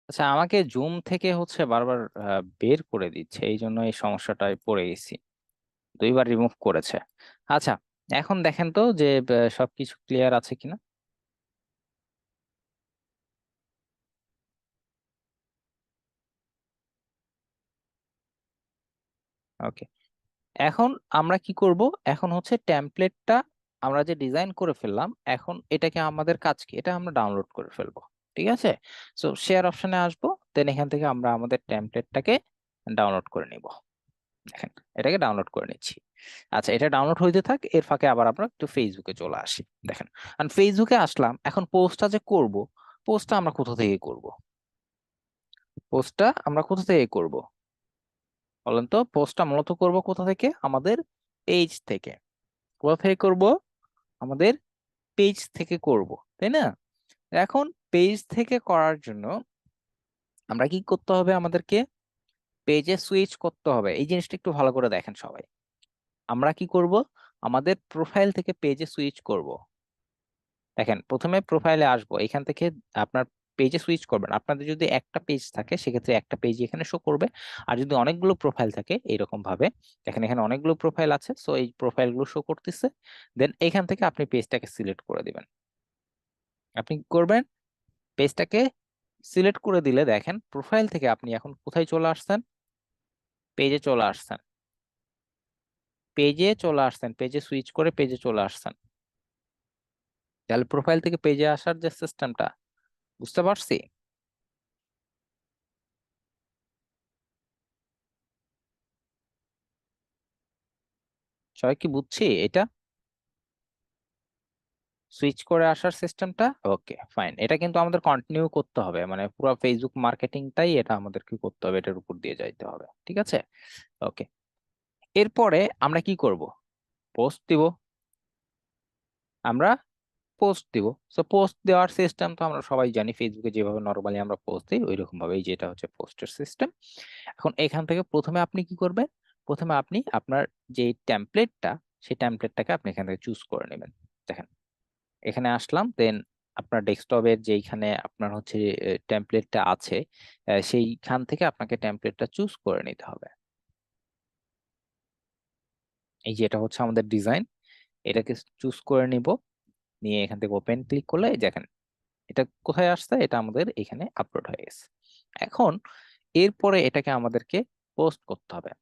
A: আচ্ছা, আমাকে জুম থেকে হচ্ছে বারবার বের করে দিচ্ছে, এই জন্য এই সমস্যাটায় পড়ে গেছি। দুইবার রিমুভ করেছে। আচ্ছা, এখন দেখেন তো যে সবকিছু ক্লিয়ার আছে কিনা। ওকে, এখন আমরা কি করব? এখন হচ্ছে টেমপ্লেটটা আমরা যে ডিজাইন করে ফেললাম, এখন এটাকে আমাদের কাজ কি, এটা আমরা ডাউনলোড করে ফেলবো। ঠিক আছে, সো শেয়ার অপশনে আসবো, দেন এখান থেকে আমরা আমাদের টেমপ্লেটটাকে ডাউনলোড করে নিব। দেখেন, এটাকে ডাউনলোড করে নিচ্ছি। আচ্ছা, এটা ডাউনলোড হইতে থাক, এর ফাঁকে আবার আমরা একটু ফেসবুকে চলে আসি। দেখেন, আর ফেসবুকে আসলাম, এখন পোস্টটা যে করব, পোস্টটা আমরা কোথা থেকে করব? পোস্টটা আমরা কোথা থেকে করব বলেন তো? পোস্টটা মূলত করব কোথা থেকে? আমাদের পেজ থেকে। কোথা থেকে করব? আমাদের পেজ থেকে করব, তাই না? এখন পেজ থেকে করার জন্য আমরা কি করতে হবে? আমাদেরকে পেজে সুইচ করতে হবে। এই জিনিসটা একটু ভালো করে দেখেন সবাই। আমরা কি করব? আমাদের প্রোফাইল থেকে পেজে সুইচ করব। দেখেন, প্রথমে প্রোফাইলে আসবো, এখান থেকে আপনার পেজে সুইচ করবেন। আপনাদের যদি একটা পেজ থাকে সেক্ষেত্রে একটা পেজ এখানে শো করবে। আর যদি অনেকগুলো প্রোফাইল থাকে এইরকম ভাবে, দেখেন এখানে অনেকগুলো প্রোফাইল আছে, সো এই প্রোফাইল গুলো শো করতেছে। দেন এখান থেকে আপনি পেজটাকে সিলেক্ট করে দিবেন। আপনি কি করবেন? পেজটাকে সিলেক্ট করে দিলে দেখেন প্রোফাইল থেকে আপনি এখন কোথায় চলে আসছেন? পেজে চলে আসছেন। পেজে সুইচ করে পেজে চলে আসছেন। তাহলে প্রোফাইল থেকে পেজে আসার যে সিস্টেমটা, বুঝতে পারছি? সবাই কি বুঝছি এটা? সুইচ করে আসার সিস্টেমটা ওকে ফাইন। এটা কিন্তু আমাদের কন্টিনিউ করতে হবে, মানে পুরো ফেসবুক মার্কেটিংটাই এটা আমাদেরকে করতে হবে, এটার উপর দিয়ে যাইতে হবে। ঠিক আছে, ওকে। এরপরে আমরা কি করব? পোস্ট দিব। আমরা পোস্ট দিব। সো পোস্ট দেওয়ার সিস্টেম তো আমরা সবাই জানি, ফেসবুকে যেভাবে নর্মালি আমরা পোস্ট দিই ওই রকম ভাবে, এই যে এটা হচ্ছে পোস্টের সিস্টেম। এখন এখান থেকে প্রথমে আপনি কি করবেন? প্রথমে আপনি আপনার যে টেমপ্লেটটা, সেই টেমপ্লেটটাকে আপনি এখান থেকে চুজ করে নেবেন। দেখেন, এখানে আসলাম, দেন আপনার ডেস্কটপের যেইখানে আপনার হচ্ছে টেমপ্লেটটা আছে, সেইখান থেকে আপনাকে টেমপ্লেটটা চুজ করে নিতে হবে। এই যে এটা হচ্ছে আমাদের ডিজাইন, এটাকে চুজ করে নিব। নিয়ে এখান থেকে ওপেন ক্লিক করলে এই দেখেন এটা কোথায় আসছে, এটা আমাদের এখানে আপলোড হয়ে গেছে। এখন এরপরে এটাকে আমাদেরকে পোস্ট করতে হবে।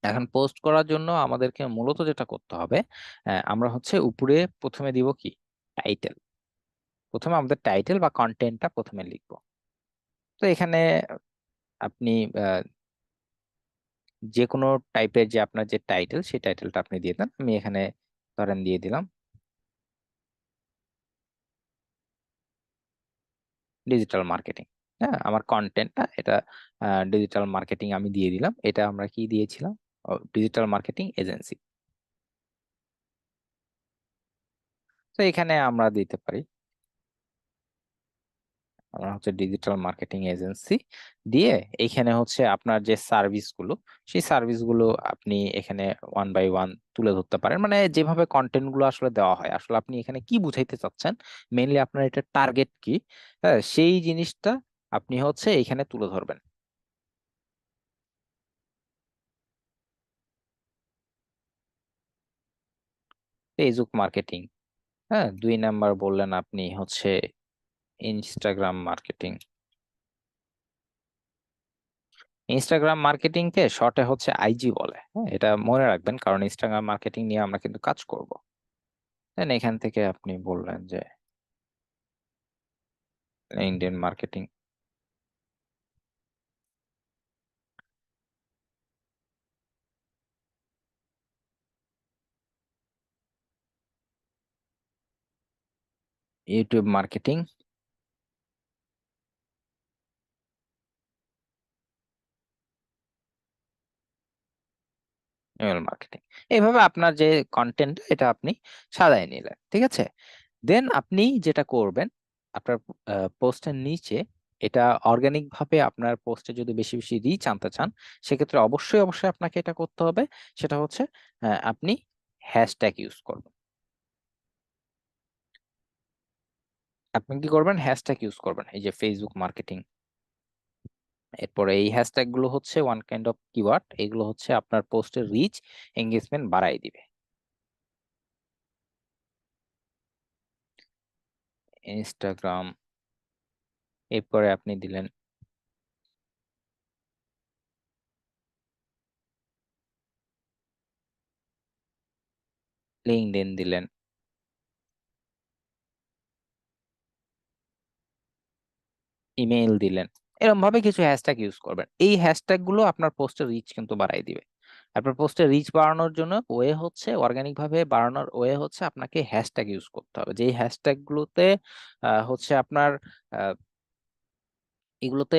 A: এখন পোস্ট করার জন্য আমাদেরকে মূলত যেটা করতে হবে, আমরা হচ্ছে উপরে প্রথমে দিব কি, টাইটেল। প্রথমে আমাদের টাইটেল বা কন্টেন্টটা প্রথমে লিখবো। তো এখানে আপনি যে কোনো টাইপের যে আপনার যে টাইটেল, সেই টাইটেলটা আপনি দিয়ে দেন। আমি এখানে ধরেন দিয়ে দিলাম ডিজিটাল মার্কেটিং। হ্যাঁ, আমার কন্টেন্টটা এটা ডিজিটাল মার্কেটিং আমি দিয়ে দিলাম। এটা আমরা কি দিয়েছিলাম? Digital marketing agency. তো এখানে আমরা দিতে পারি, আমরা হচ্ছে ডিজিটাল মার্কেটিং এজেন্সি দিয়ে এখানে হচ্ছে আপনার যে সার্ভিসগুলো, সেই সার্ভিসগুলো আপনি এখানে ওয়ান বাই ওয়ান তুলে ধরতে পারেন। মানে যেভাবে কন্টেন্ট গুলো আসলে দেওয়া হয়, আসলে আপনি এখানে কি বুঝাইতে চাচ্ছেন, মেইনলি আপনার এটা টার্গেট কি, হ্যাঁ সেই জিনিসটা আপনি হচ্ছে এখানে তুলে ধরবেন। ফেসবুক মার্কেটিং, হ্যাঁ 2 নাম্বার বললেন আপনি হচ্ছে ইনস্টাগ্রাম মার্কেটিং। ইনস্টাগ্রাম মার্কেটিং কে শর্টে হচ্ছে আইজি বলে। হ্যাঁ, এটা মনে রাখবেন, কারণ ইনস্টাগ্রাম মার্কেটিং নিয়ে আমরা কিন্তু কাজ করব। দেন এখান থেকে আপনি বললেন যে Indian marketing. YouTube marketing, email marketing, এইভাবে আপনার যে কন্টেন্ট এটা আপনি সাজায় নিলেন, ঠিক আছে। দেন আপনি যেটা করবেন, আপনার পোস্টের নিচে এটা অর্গানিক ভাবে আপনার পোস্টে যদি বেশি বেশি রিচ আনতে চান, সেক্ষেত্রে অবশ্যই অবশ্যই আপনাকে এটা করতে হবে। সেটা হচ্ছে আপনি হ্যাশট্যাগ ইউজ করবেন। আপনি কি করবেন? হ্যাশট্যাগ ইউজ করবেন, এই যে ফেসবুক মার্কেটিং। এরপরে এই হ্যাশট্যাগ গুলো হচ্ছে ওয়ান কাইন্ড অফ কিওয়ার্ড, এগুলো হচ্ছে আপনার পোস্টের রিচ, এঙ্গেজমেন্ট বাড়াই দিবে। ইনস্টাগ্রাম, এরপরে আপনি দিলেন লিঙ্কডইন, দিলেন ইমেইল, দিলেন। এরকম ভাবে কিছু হ্যাশট্যাগ ইউজ করবেন, এই হ্যাশট্যাগ গুলো আপনার পোস্টের রিচ কিন্তু বাড়াই দিবে। আপনার পোস্টের রিচ বাড়ানোর জন্য ওয়ে হচ্ছে, অর্গানিক ভাবে বাড়ানোর ওয়ে হচ্ছে আপনাকে হ্যাশট্যাগ ইউজ করতে হবে। যেই হ্যাশট্যাগ গুলোতে হচ্ছে আপনার আহ, এগুলোতে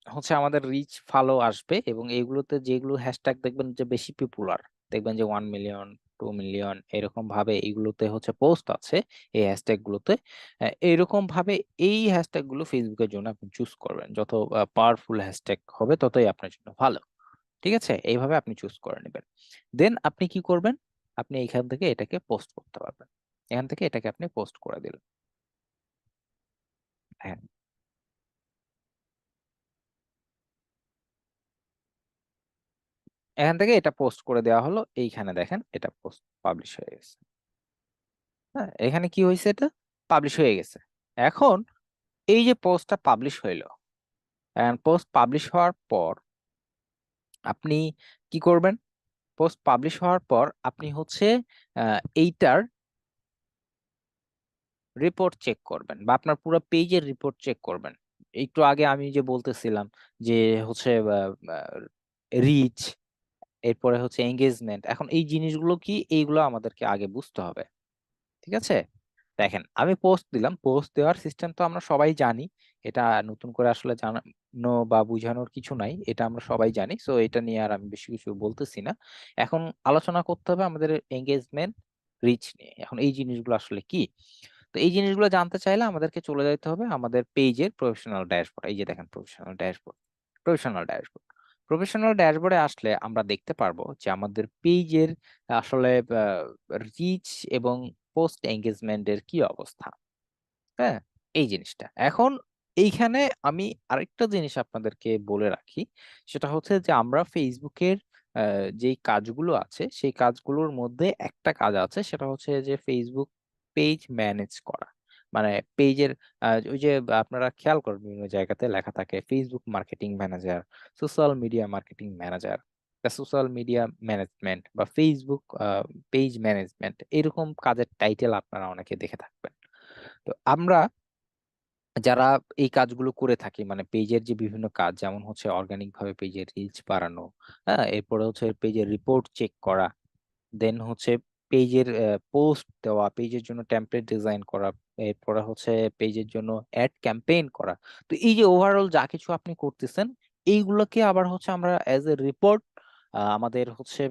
A: হচ্ছে আমাদের রিচ ভালো আসবে, এবং এইগুলোতে যেগুলো হ্যাশট্যাগ দেখবেন যে বেশি পপুলার, দেখবেন যে 1 মিলিয়ন, 2 মিলিয়ন এরকম ভাবে এইগুলোতে হচ্ছে পোস্ট আছে, এই হ্যাশট্যাগ গুলোতে। এইরকম ভাবে এই হ্যাশট্যাগ গুলো ফেসবুকের জন্য আপনি চুজ করবেন। যত পাওয়ারফুল হ্যাশট্যাগ হবে ততই আপনার জন্য ভালো, ঠিক আছে। এইভাবে আপনি চুজ করে নেবেন। দেন আপনি কি করবেন? আপনি এখান থেকে এটাকে পোস্ট করতে পারবেন। এখান থেকে এটাকে আপনি পোস্ট করে দিলেন। হ্যাঁ, এখান থেকে এটা পোস্ট করে দেওয়া হলো, এইখানে দেখেন এটা পোস্ট পাবলিশ হয়ে গেছে। হ্যাঁ, এখানে কি হয়েছে? এটা পাবলিশ হয়ে গেছে। এখন এই যে পোস্টটা পাবলিশ হইলো, পোস্ট পাবলিশ হওয়ার পর আপনি কি করবেন? পোস্ট পাবলিশ হওয়ার পর আপনি হচ্ছে এইটার রিপোর্ট চেক করবেন, বা আপনার পুরো পেজের রিপোর্ট চেক করবেন। একটু আগে আমি যে বলতেছিলাম যে হচ্ছে রিচ, এরপরে হচ্ছে এঙ্গেজমেন্ট, এখন এই জিনিসগুলো কি, এইগুলো আমাদেরকে আগে বুঝতে হবে, ঠিক আছে। দেখেন, আমি পোস্ট দিলাম, পোস্ট দেওয়ার সিস্টেম তো আমরা সবাই জানি, এটা নতুন করে আসলে জানানো বা বুঝানোর কিছু নাই, এটা আমরা সবাই জানি। সো এটা নিয়ে আর আমি বেশি কিছু বলতেছি না। এখন আলোচনা করতে হবে আমাদের এঙ্গেজমেন্ট, রিচ নিয়ে। এখন এই জিনিসগুলো আসলে কি? তো এই জিনিসগুলো জানতে চাইলে আমাদেরকে চলে যেতে হবে আমাদের পেজের প্রফেশনাল ড্যাশবোর্ড। এই যে দেখেন professional dashboard, professional dashboard. Professional ড্যাশবোর্ডে আসলে আমরা দেখতে পারবো যে আমাদের পেজের আসলে রিচ এবং পোস্ট এঙ্গেজমেন্টের কি অবস্থা। হ্যাঁ, এই জিনিসটা এখন এইখানে আমি আরেকটা জিনিস আপনাদেরকে বলে রাখি। সেটা হচ্ছে যে আমরা ফেসবুকের যেই কাজগুলো আছে সেই কাজগুলোর মধ্যে একটা কাজ আছে, সেটা হচ্ছে যে ফেসবুক পেজ ম্যানেজ করা। মানে পেজের ওই যে আপনারা খেয়াল করেন বিভিন্ন জায়গাতে লেখা থাকে Facebook marketing manager, social media marketing manager, social media management বা ফেসবুক পেজ ম্যানেজমেন্ট, এরকম কাজের টাইটেল আপনারা অনেকে দেখে থাকবেন। তো আমরা যারা এই কাজগুলো করে থাকি, মানে পেজের যে বিভিন্ন কাজ, যেমন হচ্ছে অর্গানিক ভাবে পেজের রিচ বাড়ানো, হ্যাঁ, এরপরে হচ্ছে পেজের রিপোর্ট চেক করা, দেন হচ্ছে পেজের পোস্ট দেওয়া, পেজের জন্য টেমপ্লেট ডিজাইন করা, এরপরে হচ্ছে পেজের জন্য অ্যাড ক্যাম্পেইন করা। তো এই যে ওভারঅল যা কিছু আপনি করতেছেন, এইগুলোকে আবার হচ্ছে আমরা অ্যাজ এ রিপোর্ট আমাদের হচ্ছে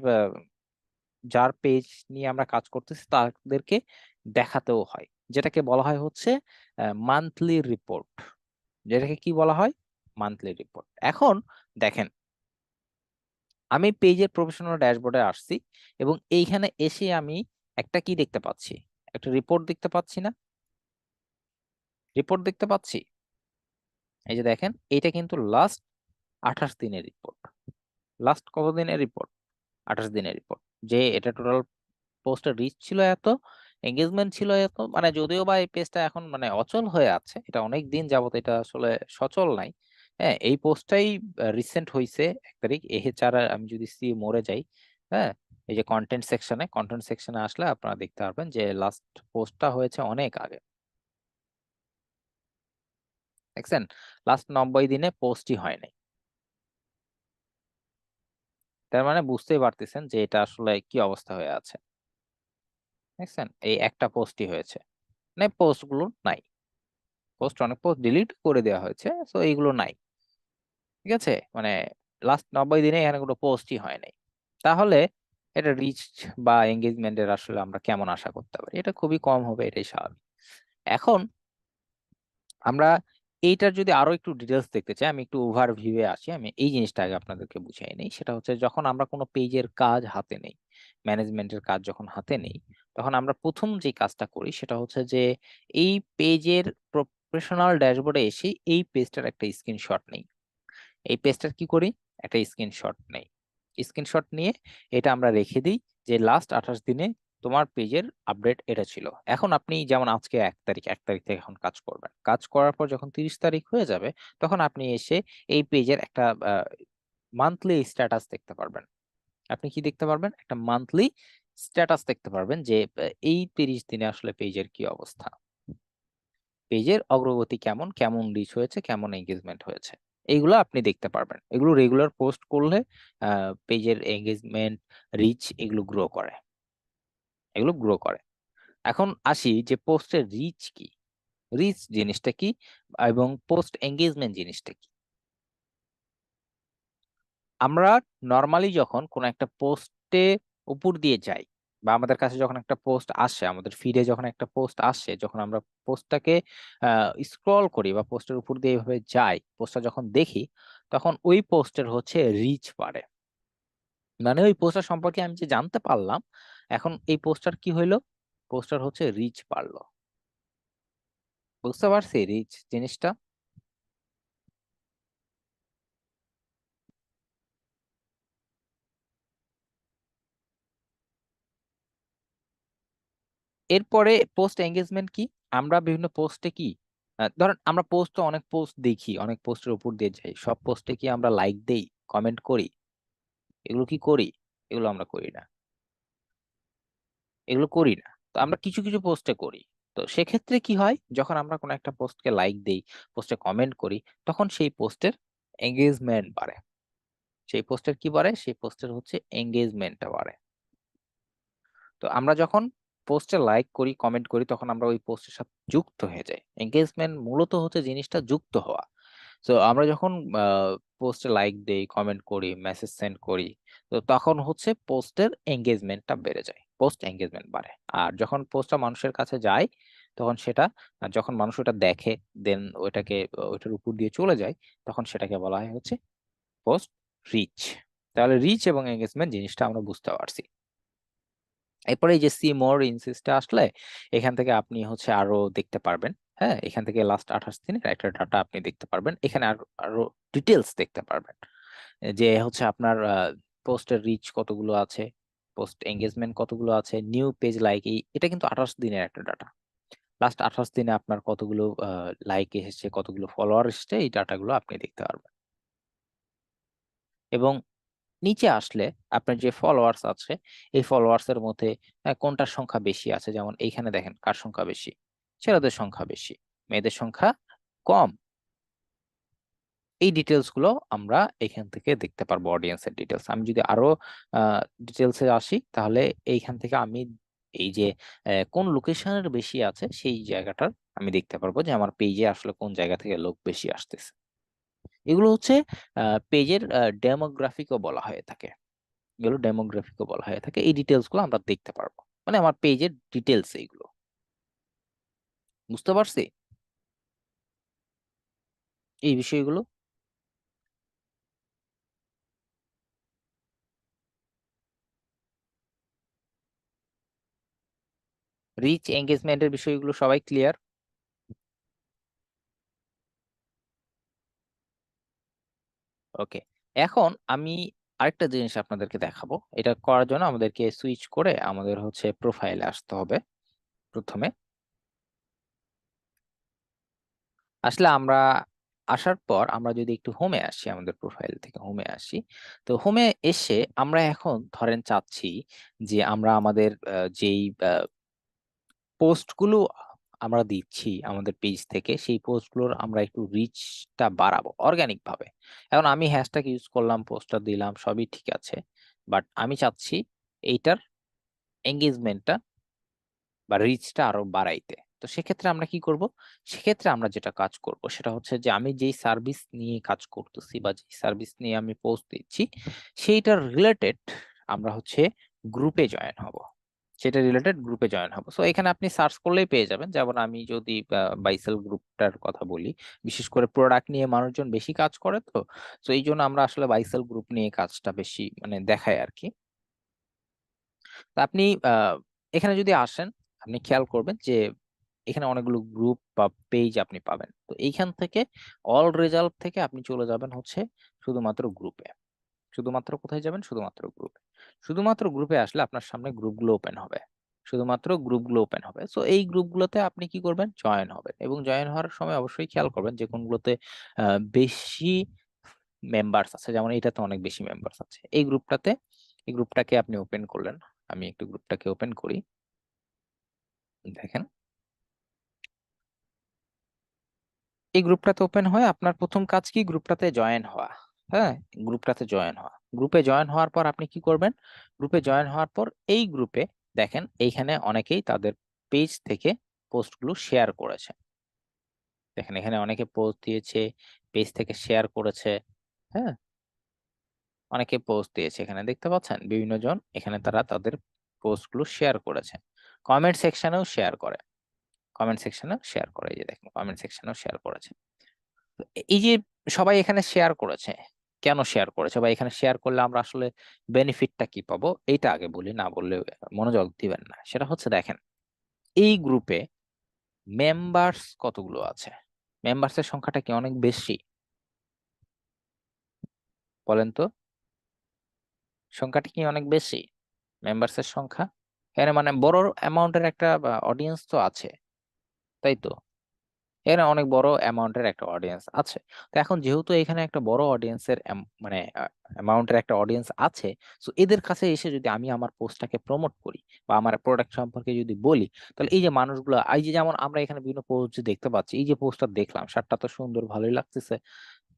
A: যার পেজ নিয়ে আমরা কাজ করতেছি তাদেরকে দেখাতেও হয়, যেটাকে বলা হয় হচ্ছে মান্থলি রিপোর্ট। যেটাকে কি বলা হয়? Monthly report. এখন দেখেন, আমি পেজের প্রফেশনাল ড্যাশবোর্ডে আসছি, এবং এইখানে এসে আমি একটা কি দেখতে পাচ্ছি? একটা রিপোর্ট দেখতে পাচ্ছি না? রিপোর্ট দেখতে পাচ্ছি। এই যে দেখেন, এইটা কিন্তু লাস্ট 28 দিনের রিপোর্ট। লাস্ট কত দিনের রিপোর্ট? 28 দিনের রিপোর্ট। যে এটা টোটাল পোস্টের রিচ ছিল এত, এঙ্গেজমেন্ট ছিল এত, মানে যদিও বা এই পেজটা এখন মানে অচল হয়ে আছে, এটা অনেক দিন যাবত এটা আসলে সচল নাই। হ্যাঁ, এই পোস্টটাই রিসেন্ট হয়েছে 1 তারিখ। এছাড়া আমি যদি সি মোড়ে যাই, হ্যাঁ, এই যে কন্টেন্ট সেকশনে আসলে আপনারা দেখতে পারবেন যে লাস্ট পোস্টটা হয়েছে অনেক আগে। দেখছেন, লাস্ট 90 দিনে পোস্টই হয় নাই। তার মানে বুঝতেই পারতেছেন যে এটা আসলে কি অবস্থা হয়ে আছে। দেখছেন, এই একটা পোস্টই হয়েছে। মানে পোস্ট গুলো নাই, অনেক পোস্ট ডিলিট করে দেওয়া হয়েছে, তো এইগুলো নাই। ঠিক আছে, মানে লাস্ট 90 দিনে এখানে কোনো পোস্টই হয় নাই। তাহলে এটা রিচ বা এঙ্গেজমেন্টের আসলে আমরা কেমন আশা করতে পারি? এটা খুবই কম হবে, এটাই স্বাভাবিক। এখন আমরা এইটার যদি আরো একটু ডিটেলস দেখতে চাই, আমি একটু ওভারভিউয়ে আসি, আমি এই জিনিসটা আগে আপনাদেরকে বুঝাই নেই। সেটা হচ্ছে যখন আমরা কোনো পেজের কাজ হাতে নেই, ম্যানেজমেন্টের কাজ যখন হাতে নেই, তখন আমরা প্রথম যে কাজটা করি সেটা হচ্ছে যে এই পেজের প্রফেশনাল ড্যাশবোর্ডে এসে এই পেজটার একটা স্ক্রিনশট নেই। এই পেজটার কি করি, একটা স্ক্রিনশট নেই। স্ক্রিনশট নিয়ে এটা আমরা রেখে দিই যে লাস্ট 28 দিনে তোমার পেজের আপডেট এটা ছিল। এখন আপনি যেমন আজকে 1 তারিখ, 1 তারিখ থেকে এখন কাজ করবেন, কাজ করার পর যখন 30 তারিখ হয়ে যাবে, তখন আপনি এসে এই পেজের একটা মান্থলি স্ট্যাটাস দেখতে পারবেন। আপনি কি দেখতে পারবেন? একটা মান্থলি স্ট্যাটাস দেখতে পারবেন যে এই 30 দিনে আসলে পেজের কি অবস্থা, পেজের অগ্রগতি কেমন, কেমন রিচ হয়েছে, কেমন এঙ্গেজমেন্ট হয়েছে, এইগুলো আপনি দেখতে পারবেন। এগুলো রেগুলার পোস্ট করলে পেজের এঙ্গেজমেন্ট, রিচ এগুলো গ্রো করে, এগুলো গ্রো করে। এখন আসি যে পোস্টের রিচ কি, রিচ জিনিসটা কি এবং পোস্ট এঙ্গেজমেন্ট জিনিসটা কি। আমরা নর্মালি যখন কোন একটা পোস্টে উপর দিয়ে যাই বা আমাদের কাছে যখন একটা পোস্ট আসে, আমাদের ফিডে যখন একটা পোস্ট আসে, যখন আমরা পোস্টটাকে স্ক্রল করি বা পোস্টের উপর দিয়ে এভাবে যাই, পোস্টটা যখন দেখি, তখন ওই পোস্টের হচ্ছে রিচ বাড়ে। মানে ওই পোস্টার সম্পর্কে আমি যে জানতে পারলাম, এখন এই পোস্টার কি হইলো, পোস্টার হচ্ছে রিচ বাড়লো। বুঝতে পারছি রিচ জিনিসটা? এরপরে পোস্ট এঙ্গেজমেন্ট কি, আমরা বিভিন্ন পোস্টে কি ধরেন আমরা পোস্ট তো অনেক পোস্ট দেখি, অনেক পোস্টের উপর দিয়ে যাই, সব পোস্টে কি আমরা লাইক দেই, কমেন্ট করি? এগুলো কি করি? এগুলো আমরা করি না, এগুলো করি না। তো আমরা কিছু কিছু পোস্টে করি। তো সেক্ষেত্রে কি হয়, যখন আমরা কোনো একটা পোস্টকে লাইক দেই, পোস্টে কমেন্ট করি, তখন সেই পোস্টের এঙ্গেজমেন্ট বাড়ে। সেই পোস্টের কি বাড়ে? সেই পোস্টের হচ্ছে এঙ্গেজমেন্টটা বাড়ে। তো আমরা যখন পোস্টে লাইক করি, কমেন্ট করি, তখন আমরা ওই পোস্টের সাথে যুক্ত হয়ে যাই। এঙ্গেজমেন্ট মূলত হচ্ছে জিনিসটা যুক্ত হওয়া। তো আমরা যখন পোস্টে লাইক দেই, কমেন্ট করি, মেসেজ সেন্ড করি, তো তখন হচ্ছে পোস্টের এঙ্গেজমেন্টটা বেড়ে যায়, পোস্ট এঙ্গেজমেন্ট বাড়ে। আর যখন পোস্টটা মানুষের কাছে যায়, তখন সেটা যখন মানুষ ওটা দেখে, দেন ওইটাকে ওইটার উপর দিয়ে চলে যায়, তখন সেটাকে বলা হয় হচ্ছে পোস্ট রিচ। তাহলে রিচ এবং এঙ্গেজমেন্ট জিনিসটা আমরা বুঝতে পারছি। এরপরে এই যে সি মোর ইনসিস্টে আসলে এখান থেকে আপনি হচ্ছে আরো দেখতে পারবেন। হ্যাঁ, এখান থেকে লাস্ট 28 দিনের একটা ডাটা আপনি দেখতে পারবেন, এখানে আরো আরো ডিটেলস দেখতে পারবেন যে হচ্ছে আপনার পোস্টের রিচ কতগুলো আছে, পোস্ট এঙ্গেজমেন্ট কতগুলো আছে, নিউ পেজ লাইক, এটা কিন্তু 28 দিনের একটা ডাটা। লাস্ট 28 দিনে আপনার কতগুলো লাইক এসেছে, কতগুলো ফলোয়ার এসেছে, এই ডাটাগুলো আপনি দেখতে পারবেন। এবং নিচে আসলে আপনার যে ফলোয়ার্স আছে, এই ফলোয়ার্স এর মধ্যে কোনটার সংখ্যা বেশি আছে, যেমন এইখানে দেখেন কার সংখ্যা বেশি, ছেলেদের সংখ্যা বেশি, মেয়েদের সংখ্যা কম। এই ডিটেলস গুলো আমরা এখান থেকে দেখতে পারবো, অডিয়েন্সের ডিটেলস। আমি যদি আরো ডিটেলসে আসি, তাহলে এইখান থেকে আমি এই যে কোন লোকেশনের বেশি আছে সেই জায়গাটার আমি দেখতে পারবো যে আমার পেজে আসলে কোন জায়গা থেকে লোক বেশি আসতেছে। এগুলো হচ্ছে পেজের ডেমোগ্রাফিকও বলা হয়ে থাকে, এগুলো ডেমোগ্রাফিকও বলা হয়ে থাকে। এই ডিটেলস গুলো আমরা দেখতে পারবো, মানে আমার পেজের ডিটেলস এইগুলো। বুঝতে পারছি এই বিষয়গুলো? রিচ এঙ্গেজমেন্টের বিষয়গুলো সবাই ক্লিয়ার? ওকে, এখন আমি আরেকটা জিনিস আপনাদেরকে দেখাবো। এটা করার জন্য আমাদেরকে সুইচ করে আমাদের হচ্ছে প্রোফাইলে আসতে হবে প্রথমে। আসলে আমরা আসার পর আমরা যদি একটু হোমে আসি, আমাদের প্রোফাইল থেকে হোমে আসি, তো হোমে এসে আমরা এখন ধরেন চাচ্ছি যে আমরা আমাদের যেই পোস্টগুলো আমরা দিচ্ছি আমাদের পেজ থেকে, সেই পোস্টগুলোর আমরা একটু রিচটা বাড়াবো অর্গানিক ভাবে। এখন আমি হ্যাশট্যাগ ইউজ করলাম, পোস্টটা দিলাম, সবই ঠিক আছে, বাট আমি চাচ্ছি এইটার এঙ্গেজমেন্টটা বা রিচটা আরো বাড়াইতে। তো সেক্ষেত্রে আমরা কি করব? সেক্ষেত্রে আমরা যেটা কাজ করব সেটা হচ্ছে যে আমি যেই সার্ভিস নিয়ে কাজ করতেছি বা যেই সার্ভিস নিয়ে আমি পোস্ট দিচ্ছি সেইটার রিলেটেড আমরা হচ্ছে গ্রুপে জয়েন হব। সেটা রিলেটেড গ্রুপে জয়েন হব। সো এখানে আপনি সার্চ করলেই পেয়ে যাবেন। যেমন আমি যদি বাইসেল গ্রুপটার কথা বলি, বিশেষ করে প্রোডাক্ট নিয়ে মানুষজন বেশি কাজ করে তো, তো এই জন্য আমরা আসলে বাইসেল গ্রুপ নিয়ে কাজটা বেশি মানে দেখাই আর কি। তা আপনি এখানে যদি আসেন, আপনি খেয়াল করবেন যে এখানে অনেকগুলো গ্রুপ বা পেজ আপনি পাবেন। তো এইখান থেকে অল রেজাল্ট থেকে আপনি চলে যাবেন হচ্ছে শুধুমাত্র গ্রুপে। শুধুমাত্র কোথায় যাবেন? শুধুমাত্র গ্রুপে। শুধুমাত্র গ্রুপে আসলে আপনার সামনে গ্রুপগুলো ওপেন হবে। শুধুমাত্র গ্রুপগুলো ওপেন হবে। সো এই গ্রুপগুলোতে আপনি কি করবেন? জয়েন হবেন এবং জয়েন হওয়ার সময় অবশ্যই খেয়াল করবেন যে কোনগুলোতে বেশি মেম্বার্স আছে। যেমন এটাতে অনেক বেশি মেম্বার্স আছে। এই গ্রুপটাকে আপনি ওপেন করলেন। আমি একটু গ্রুপটাকে ওপেন করি। দেখেন, এই গ্রুপটাতে ওপেন হয়ে আপনার প্রথম কাজ কি? গ্রুপটাতে জয়েন হওয়া। হ্যাঁ, গ্রুপটাতে জয়েন হওয়া। গ্রুপে জয়েন হওয়ার পর আপনি কি করবেন? গ্রুপে জয়েন হওয়ার পর এই গ্রুপে দেখেন এইখানে অনেকেই তাদের পেজ থেকে পোস্টগুলো শেয়ার করেছে। দেখেন এখানে অনেকে পোস্ট দিয়েছে, পেজ থেকে শেয়ার করেছে। হ্যাঁ, অনেকে পোস্ট দিয়েছে, এখানে দেখতে পাচ্ছেন বিভিন্ন জন এখানে তারা তাদের পোস্টগুলো শেয়ার করেছে। কমেন্ট সেকশনেও শেয়ার করে। কমেন্ট সেকশনেও শেয়ার করে, এই যে দেখেন কমেন্ট সেকশনেও শেয়ার করেছে। তো এই যে সবাই এখানে শেয়ার করেছে, কেন শেয়ার করেছে বা এখানে শেয়ার করলে আমরা আসলে বেনিফিটটা কি পাবো এইটা আগে বলি, না বললে মনোযোগ দিবেন না। সেটা হচ্ছে দেখেন এই গ্রুপে মেম্বার্স কতগুলো আছে? মেম্বার্সের সংখ্যাটা কি অনেক বেশি? বলেন তো, সংখ্যাটা কি অনেক বেশি মেম্বার্সের সংখ্যা? এখানে মানে বড় অ্যামাউন্টের একটা অডিয়েন্স তো আছে, তাই তো? এখানে অনেক বড় অ্যামাউন্টের একটা অডিয়েন্স আছে। তো এখন যেহেতু এখানে একটা বড় অডিয়েন্সের মানে অ্যামাউন্টের একটা অডিয়েন্স আছে, সো এদের কাছে এসে যদি আমি আমার পোস্টটাকে প্রমোট করি বা আমার প্রোডাক্ট সম্পর্কে যদি বলি, তাহলে এই যে মানুষগুলো, এই যে যেমন আমরা এখানে বিভিন্ন পোস্ট যে দেখতে পাচ্ছি, এই যে পোস্টটা দেখলাম, শার্টটা তো সুন্দর, ভালোই লাগতেছে,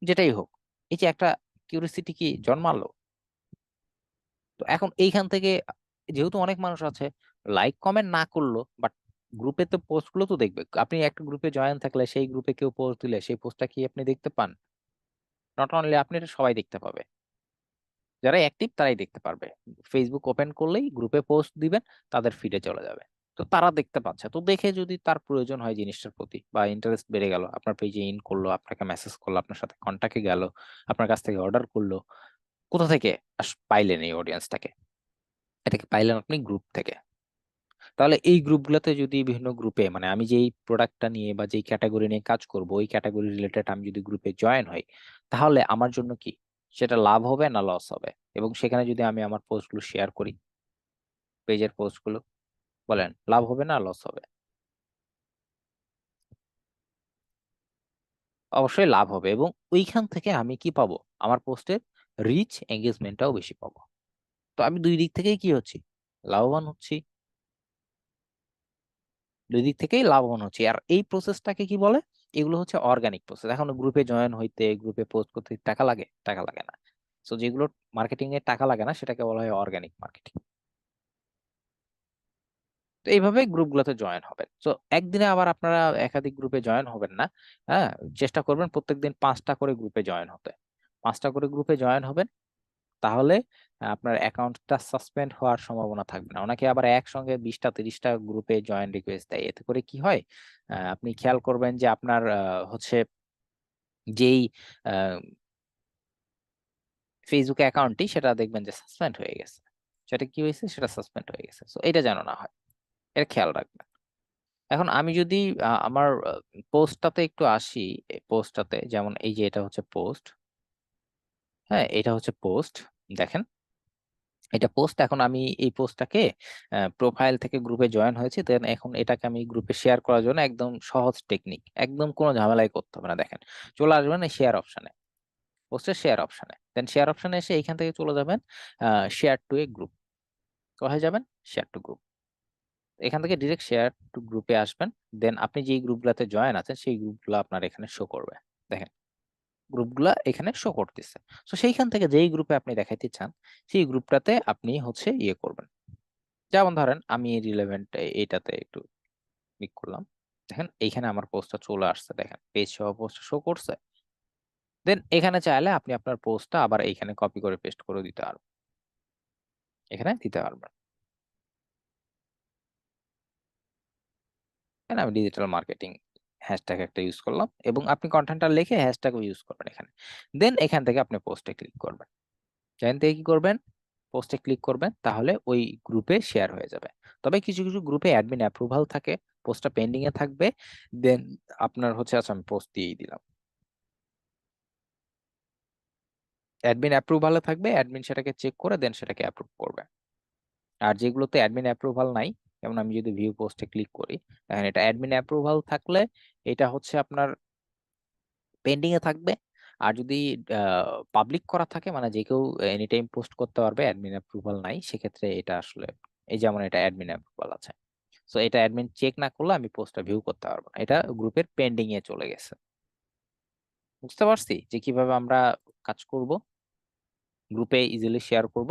A: যেটাই হোক, এই যে একটা কিউরিসিটি কি জন্মালো। তো এখন এইখান থেকে যেহেতু অনেক মানুষ আছে, লাইক কমেন্ট না করলো, বাট গ্রুপে তো পোস্ট গুলো তো দেখবে। আপনি একটা গ্রুপে জয়েন থাকলে সেই গ্রুপে কেউ পোস্ট দিলে সেই পোস্টটা কি আপনি দেখতে পান? নট অনলি আপনি, এটা সবাই দেখতে পাবে। যারা অ্যাক্টিভ তারাই দেখতে পারবে। ফেসবুক ওপেন করলেই গ্রুপে পোস্ট দিবেন, তাদের ফিডে চলে যাবে। তো তারা দেখতে পাচ্ছে, তো দেখে যদি তার প্রয়োজন হয় জিনিসটার প্রতি বা ইন্টারেস্ট বেড়ে গেল, আপনার পেজে ইন করলো, আপনাকে মেসেজ করলো, আপনার সাথে কন্টাক্টে গেল, আপনার কাছ থেকে অর্ডার করলো। কোথা থেকে পাইলেন এই অডিয়েন্সটাকে? এটাকে পাইলেন আপনি গ্রুপ থেকে। তাহলে এই গ্রুপগুলোতে যদি বিভিন্ন গ্রুপে মানে আমি যেই প্রোডাক্টটা নিয়ে বা যেই ক্যাটাগরি নিয়ে কাজ করব ওই ক্যাটাগরি রিলেটেড আমি যদি গ্রুপে জয়েন হই, তাহলে আমার জন্য কি সেটা লাভ হবে না লস হবে? এবং সেখানে যদি আমি আমার পোস্টগুলো শেয়ার করি, পেজের পোস্টগুলো, বলেন লাভ হবে না লস হবে? অবশ্যই লাভ হবে। এবং ওইখান থেকে আমি কি পাবো? আমার পোস্টের রিচ এঙ্গেজমেন্টটাও বেশি পাবো। তো আমি দুই দিক থেকেই কি হচ্ছি? লাভবান হচ্ছি। দুই দিক থেকেই লাভবান হচ্ছি। আর এই প্রসেসটাকে কি বলে? এগুলো হচ্ছে অর্গানিক প্রসেস। এখন গ্রুপে জয়েন হইতে, গ্রুপে পোস্ট করতে টাকা লাগে? টাকা লাগে না। সো যেগুলো মার্কেটিং এ টাকা লাগে না সেটাকে বলা হয় অর্গানিক মার্কেটিং। তো এইভাবে গ্রুপগুলোতে জয়েন হবেন। তো একদিনে আবার আপনারা একাধিক গ্রুপে জয়েন হবেন না। হ্যাঁ, চেষ্টা করবেন প্রত্যেকদিন 5টা করে গ্রুপে জয়েন হতে। 5টা করে গ্রুপে জয়েন হবেন, তাহলে আপনার অ্যাকাউন্টটা সাসপেন্ড হওয়ার সম্ভাবনা থাকবে না। অনেকে আবার একসঙ্গে 20টা 30টা গ্রুপে জয়েন রিকোয়েস্ট দেয়। এতে করে কি হয়? আপনি খেয়াল করবেন যে আপনার হচ্ছে যেই আহ, ফেসবুক অ্যাকাউন্টটি সেটা দেখবেন যে সাসপেন্ড হয়ে গেছে। সেটা কি হয়েছে? সেটা সাসপেন্ড হয়ে গেছে। সো এটা যেন না হয়, এটা খেয়াল রাখবেন। এখন আমি যদি আমার পোস্টটাতে একটু আসি, পোস্টটাতে যেমন এই যে এটা হচ্ছে পোস্ট। হ্যাঁ, এটা হচ্ছে পোস্ট। দেখেন এটা পোস্ট। এখন আমি এই পোস্টটাকে প্রোফাইল থেকে গ্রুপে জয়েন হয়েছে, দেন এখন এটাকে আমি গ্রুপে শেয়ার করার জন্য একদম সহজ টেকনিক, একদম কোনো ঝামেলাই করতে হবে না। দেখেন চলে আসবেন এই শেয়ার অপশনে, পোস্টের শেয়ার অপশনে, দেন শেয়ার অপশনে এসে এইখান থেকে চলে যাবেন শেয়ার টু এ গ্রুপ। কোথায় যাবেন? Share two group. এখান থেকে ডিরেক্ট শেয়ার টু গ্রুপে আসবেন। দেন আপনি যেই গ্রুপগুলোতে জয়েন আছেন সেই গ্রুপগুলো আপনার এখানে শো করবে। দেখেন গ্রুপগুলা এখানে শো করতেছে। তো সেইখান থেকে যেই গ্রুপে আপনি দেখাইতে চান সেই গ্রুপটাতে আপনি হচ্ছে ইয়ে করবেন। যেমন ধরেন আমি রিলেভেন্ট এইটাতে একটু ক্লিক করলাম। দেখেন এইখানে আমার পোস্টটা চলে আসছে, দেখেন পেজ সহ পোস্টটা শো করছে। দেন এখানে চাইলে আপনি আপনার পোস্টটা আবার এইখানে কপি করে পেস্ট করে দিতে পারবেন, এখানে দিতে পারবেন। এখানে আমি ডিজিটাল মার্কেটিং হ্যাশট্যাগ একটা ইউজ করলাম এবং আপনি কনটেন্টটা লিখে হ্যাশট্যাগও ইউজ করবেন এখানে। দেন এখান থেকে আপনি পোস্টে ক্লিক করবেন। এখান থেকে কি করবেন? পোস্টে ক্লিক করবেন, তাহলে ওই গ্রুপে শেয়ার হয়ে যাবে। তবে কিছু, কিছু গ্রুপে অ্যাডমিন অ্যাপ্রুভাল থাকে, পোস্টটা পেন্ডিং এ থাকবে। দেন আপনার হচ্ছে আচ্ছা আমি পোস্ট দিয়েই দিলাম। অ্যাডমিন অ্যাপ্রুভালে থাকবে, অ্যাডমিন সেটাকে চেক করে দেন সেটাকে অ্যাপ্রুভ করবে। আর যেগুলোতে অ্যাডমিন অ্যাপ্রুভাল নাই, যেমন আমি যদি ভিউ পোস্টে ক্লিক করি, দেখেন এটা অ্যাডমিন অ্যাপ্রুভাল থাকলে এটা হচ্ছে আপনার পেন্ডিং এ থাকবে। আর যদি পাবলিক করা থাকে মানে যে কেউ এনি টাইম পোস্ট করতে পারবে, অ্যাডমিন অ্যাপ্রুভাল নাই, সেক্ষেত্রে এটা আসলে এই যেমন এটা অ্যাডমিন অ্যাপ্রুভাল আছে। সো এটা অ্যাডমিন চেক না করলে আমি পোস্টটা ভিউ করতে পারবো না, এটা গ্রুপের পেন্ডিং এ চলে গেছে। বুঝতে পারছি যে কিভাবে আমরা কাজ করব, গ্রুপে ইজিলি শেয়ার করব।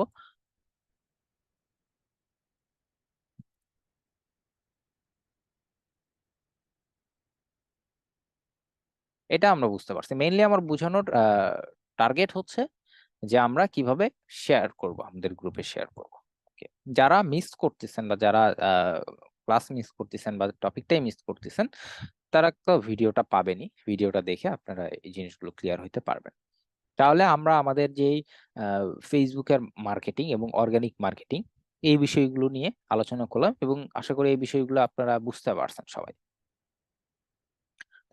A: এটা আমরা বুঝতে পারছি। মেইনলি আমার বোঝানোর টার্গেট হচ্ছে যে আমরা কিভাবে শেয়ার করব, আমাদের গ্রুপে শেয়ার করব। ওকে, যারা মিস করতেছেন বা যারা ক্লাস মিস করতেছেন বা টপিকটাই মিস করতেছেন, তারা তো ভিডিওটা পাবেনই, ভিডিওটা দেখে আপনারা এই জিনিসগুলো ক্লিয়ার হইতে পারবেন। তাহলে আমরা আমাদের যেই ফেসবুকের মার্কেটিং এবং অর্গানিক মার্কেটিং এই বিষয়গুলো নিয়ে আলোচনা করলাম এবং আশা করি এই বিষয়গুলো আপনারা বুঝতে পারছেন সবাই।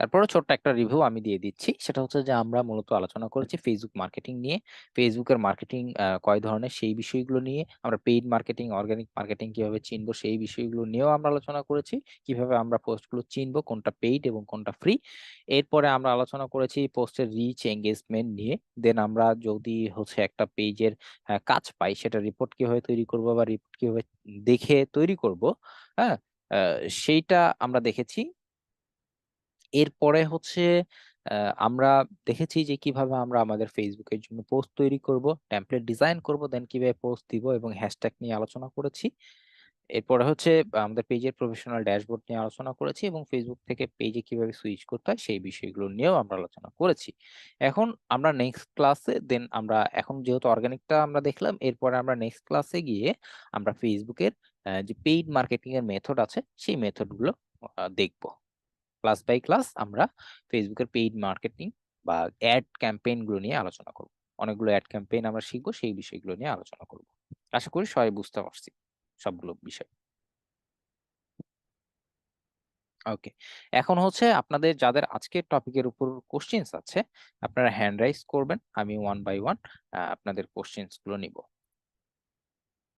A: তারপরে ছোট্ট একটা রিভিউ আমি দিয়ে দিচ্ছি, সেটা হচ্ছে যে আমরা মূলত আলোচনা করেছি ফেসবুক মার্কেটিং নিয়ে, ফেসবুকের মার্কেটিং কয় ধরনের সেই বিষয়গুলো নিয়ে, আমরা পেইড মার্কেটিং অর্গানিক মার্কেটিং কিভাবে চিনবো সেই বিষয়গুলো নিয়েও আমরা আলোচনা করেছি, কিভাবে আমরা পোস্টগুলো চিনবো কোনটা পেইড এবং কোনটা ফ্রি। এরপরে আমরা আলোচনা করেছি পোস্টের রিচ এঙ্গেজমেন্ট নিয়ে। দেন আমরা যদি হচ্ছে একটা পেজের কাজ পাই সেটা রিপোর্ট কিভাবে তৈরি করব বা রিপোর্ট কিভাবে দেখে তৈরি করব, হ্যাঁ, সেইটা আমরা দেখেছি। এরপরে হচ্ছে আমরা দেখেছি যে কিভাবে আমরা আমাদের ফেসবুকের জন্য পোস্ট তৈরি করব, টেমপ্লেট ডিজাইন করব, দেন কিভাবে পোস্ট দিব এবং হ্যাশট্যাগ নিয়ে আলোচনা করেছি। এরপরে হচ্ছে আমাদের পেজের প্রফেশনাল ড্যাশবোর্ড নিয়ে আলোচনা করেছি এবং ফেসবুক থেকে পেজে কিভাবে সুইচ করতে হয় সেই বিষয়গুলো নিয়েও আমরা আলোচনা করেছি। এখন আমরা নেক্সট ক্লাসে দেন আমরা এখন যেহেতু অর্গানিকটা আমরা দেখলাম, এরপরে আমরা নেক্সট ক্লাসে গিয়ে আমরা ফেসবুকের যে পেইড মার্কেটিং এর মেথড আছে সেই মেথড গুলো দেখব। ক্লাস বাই ক্লাস আমরা ফেসবুকের পেইড মার্কেটিং বা অ্যাড ক্যাম্পেইন গুলো নিয়ে আলোচনা করব। অনেকগুলো অ্যাড ক্যাম্পেইন আমরা শিখবো, সেই বিষয়গুলো নিয়ে আলোচনা করব। আশা করি সবাই বুঝতে পারছি সবগুলো বিষয়। ওকে, এখন হচ্ছে আপনাদের যাদের আজকের টপিকের উপর কোশ্চেন্স আছে, আপনারা হ্যান্ড রাইজ করবেন, আমি ওয়ান বাই ওয়ান আপনাদের কোশ্চেন্স গুলো নিব।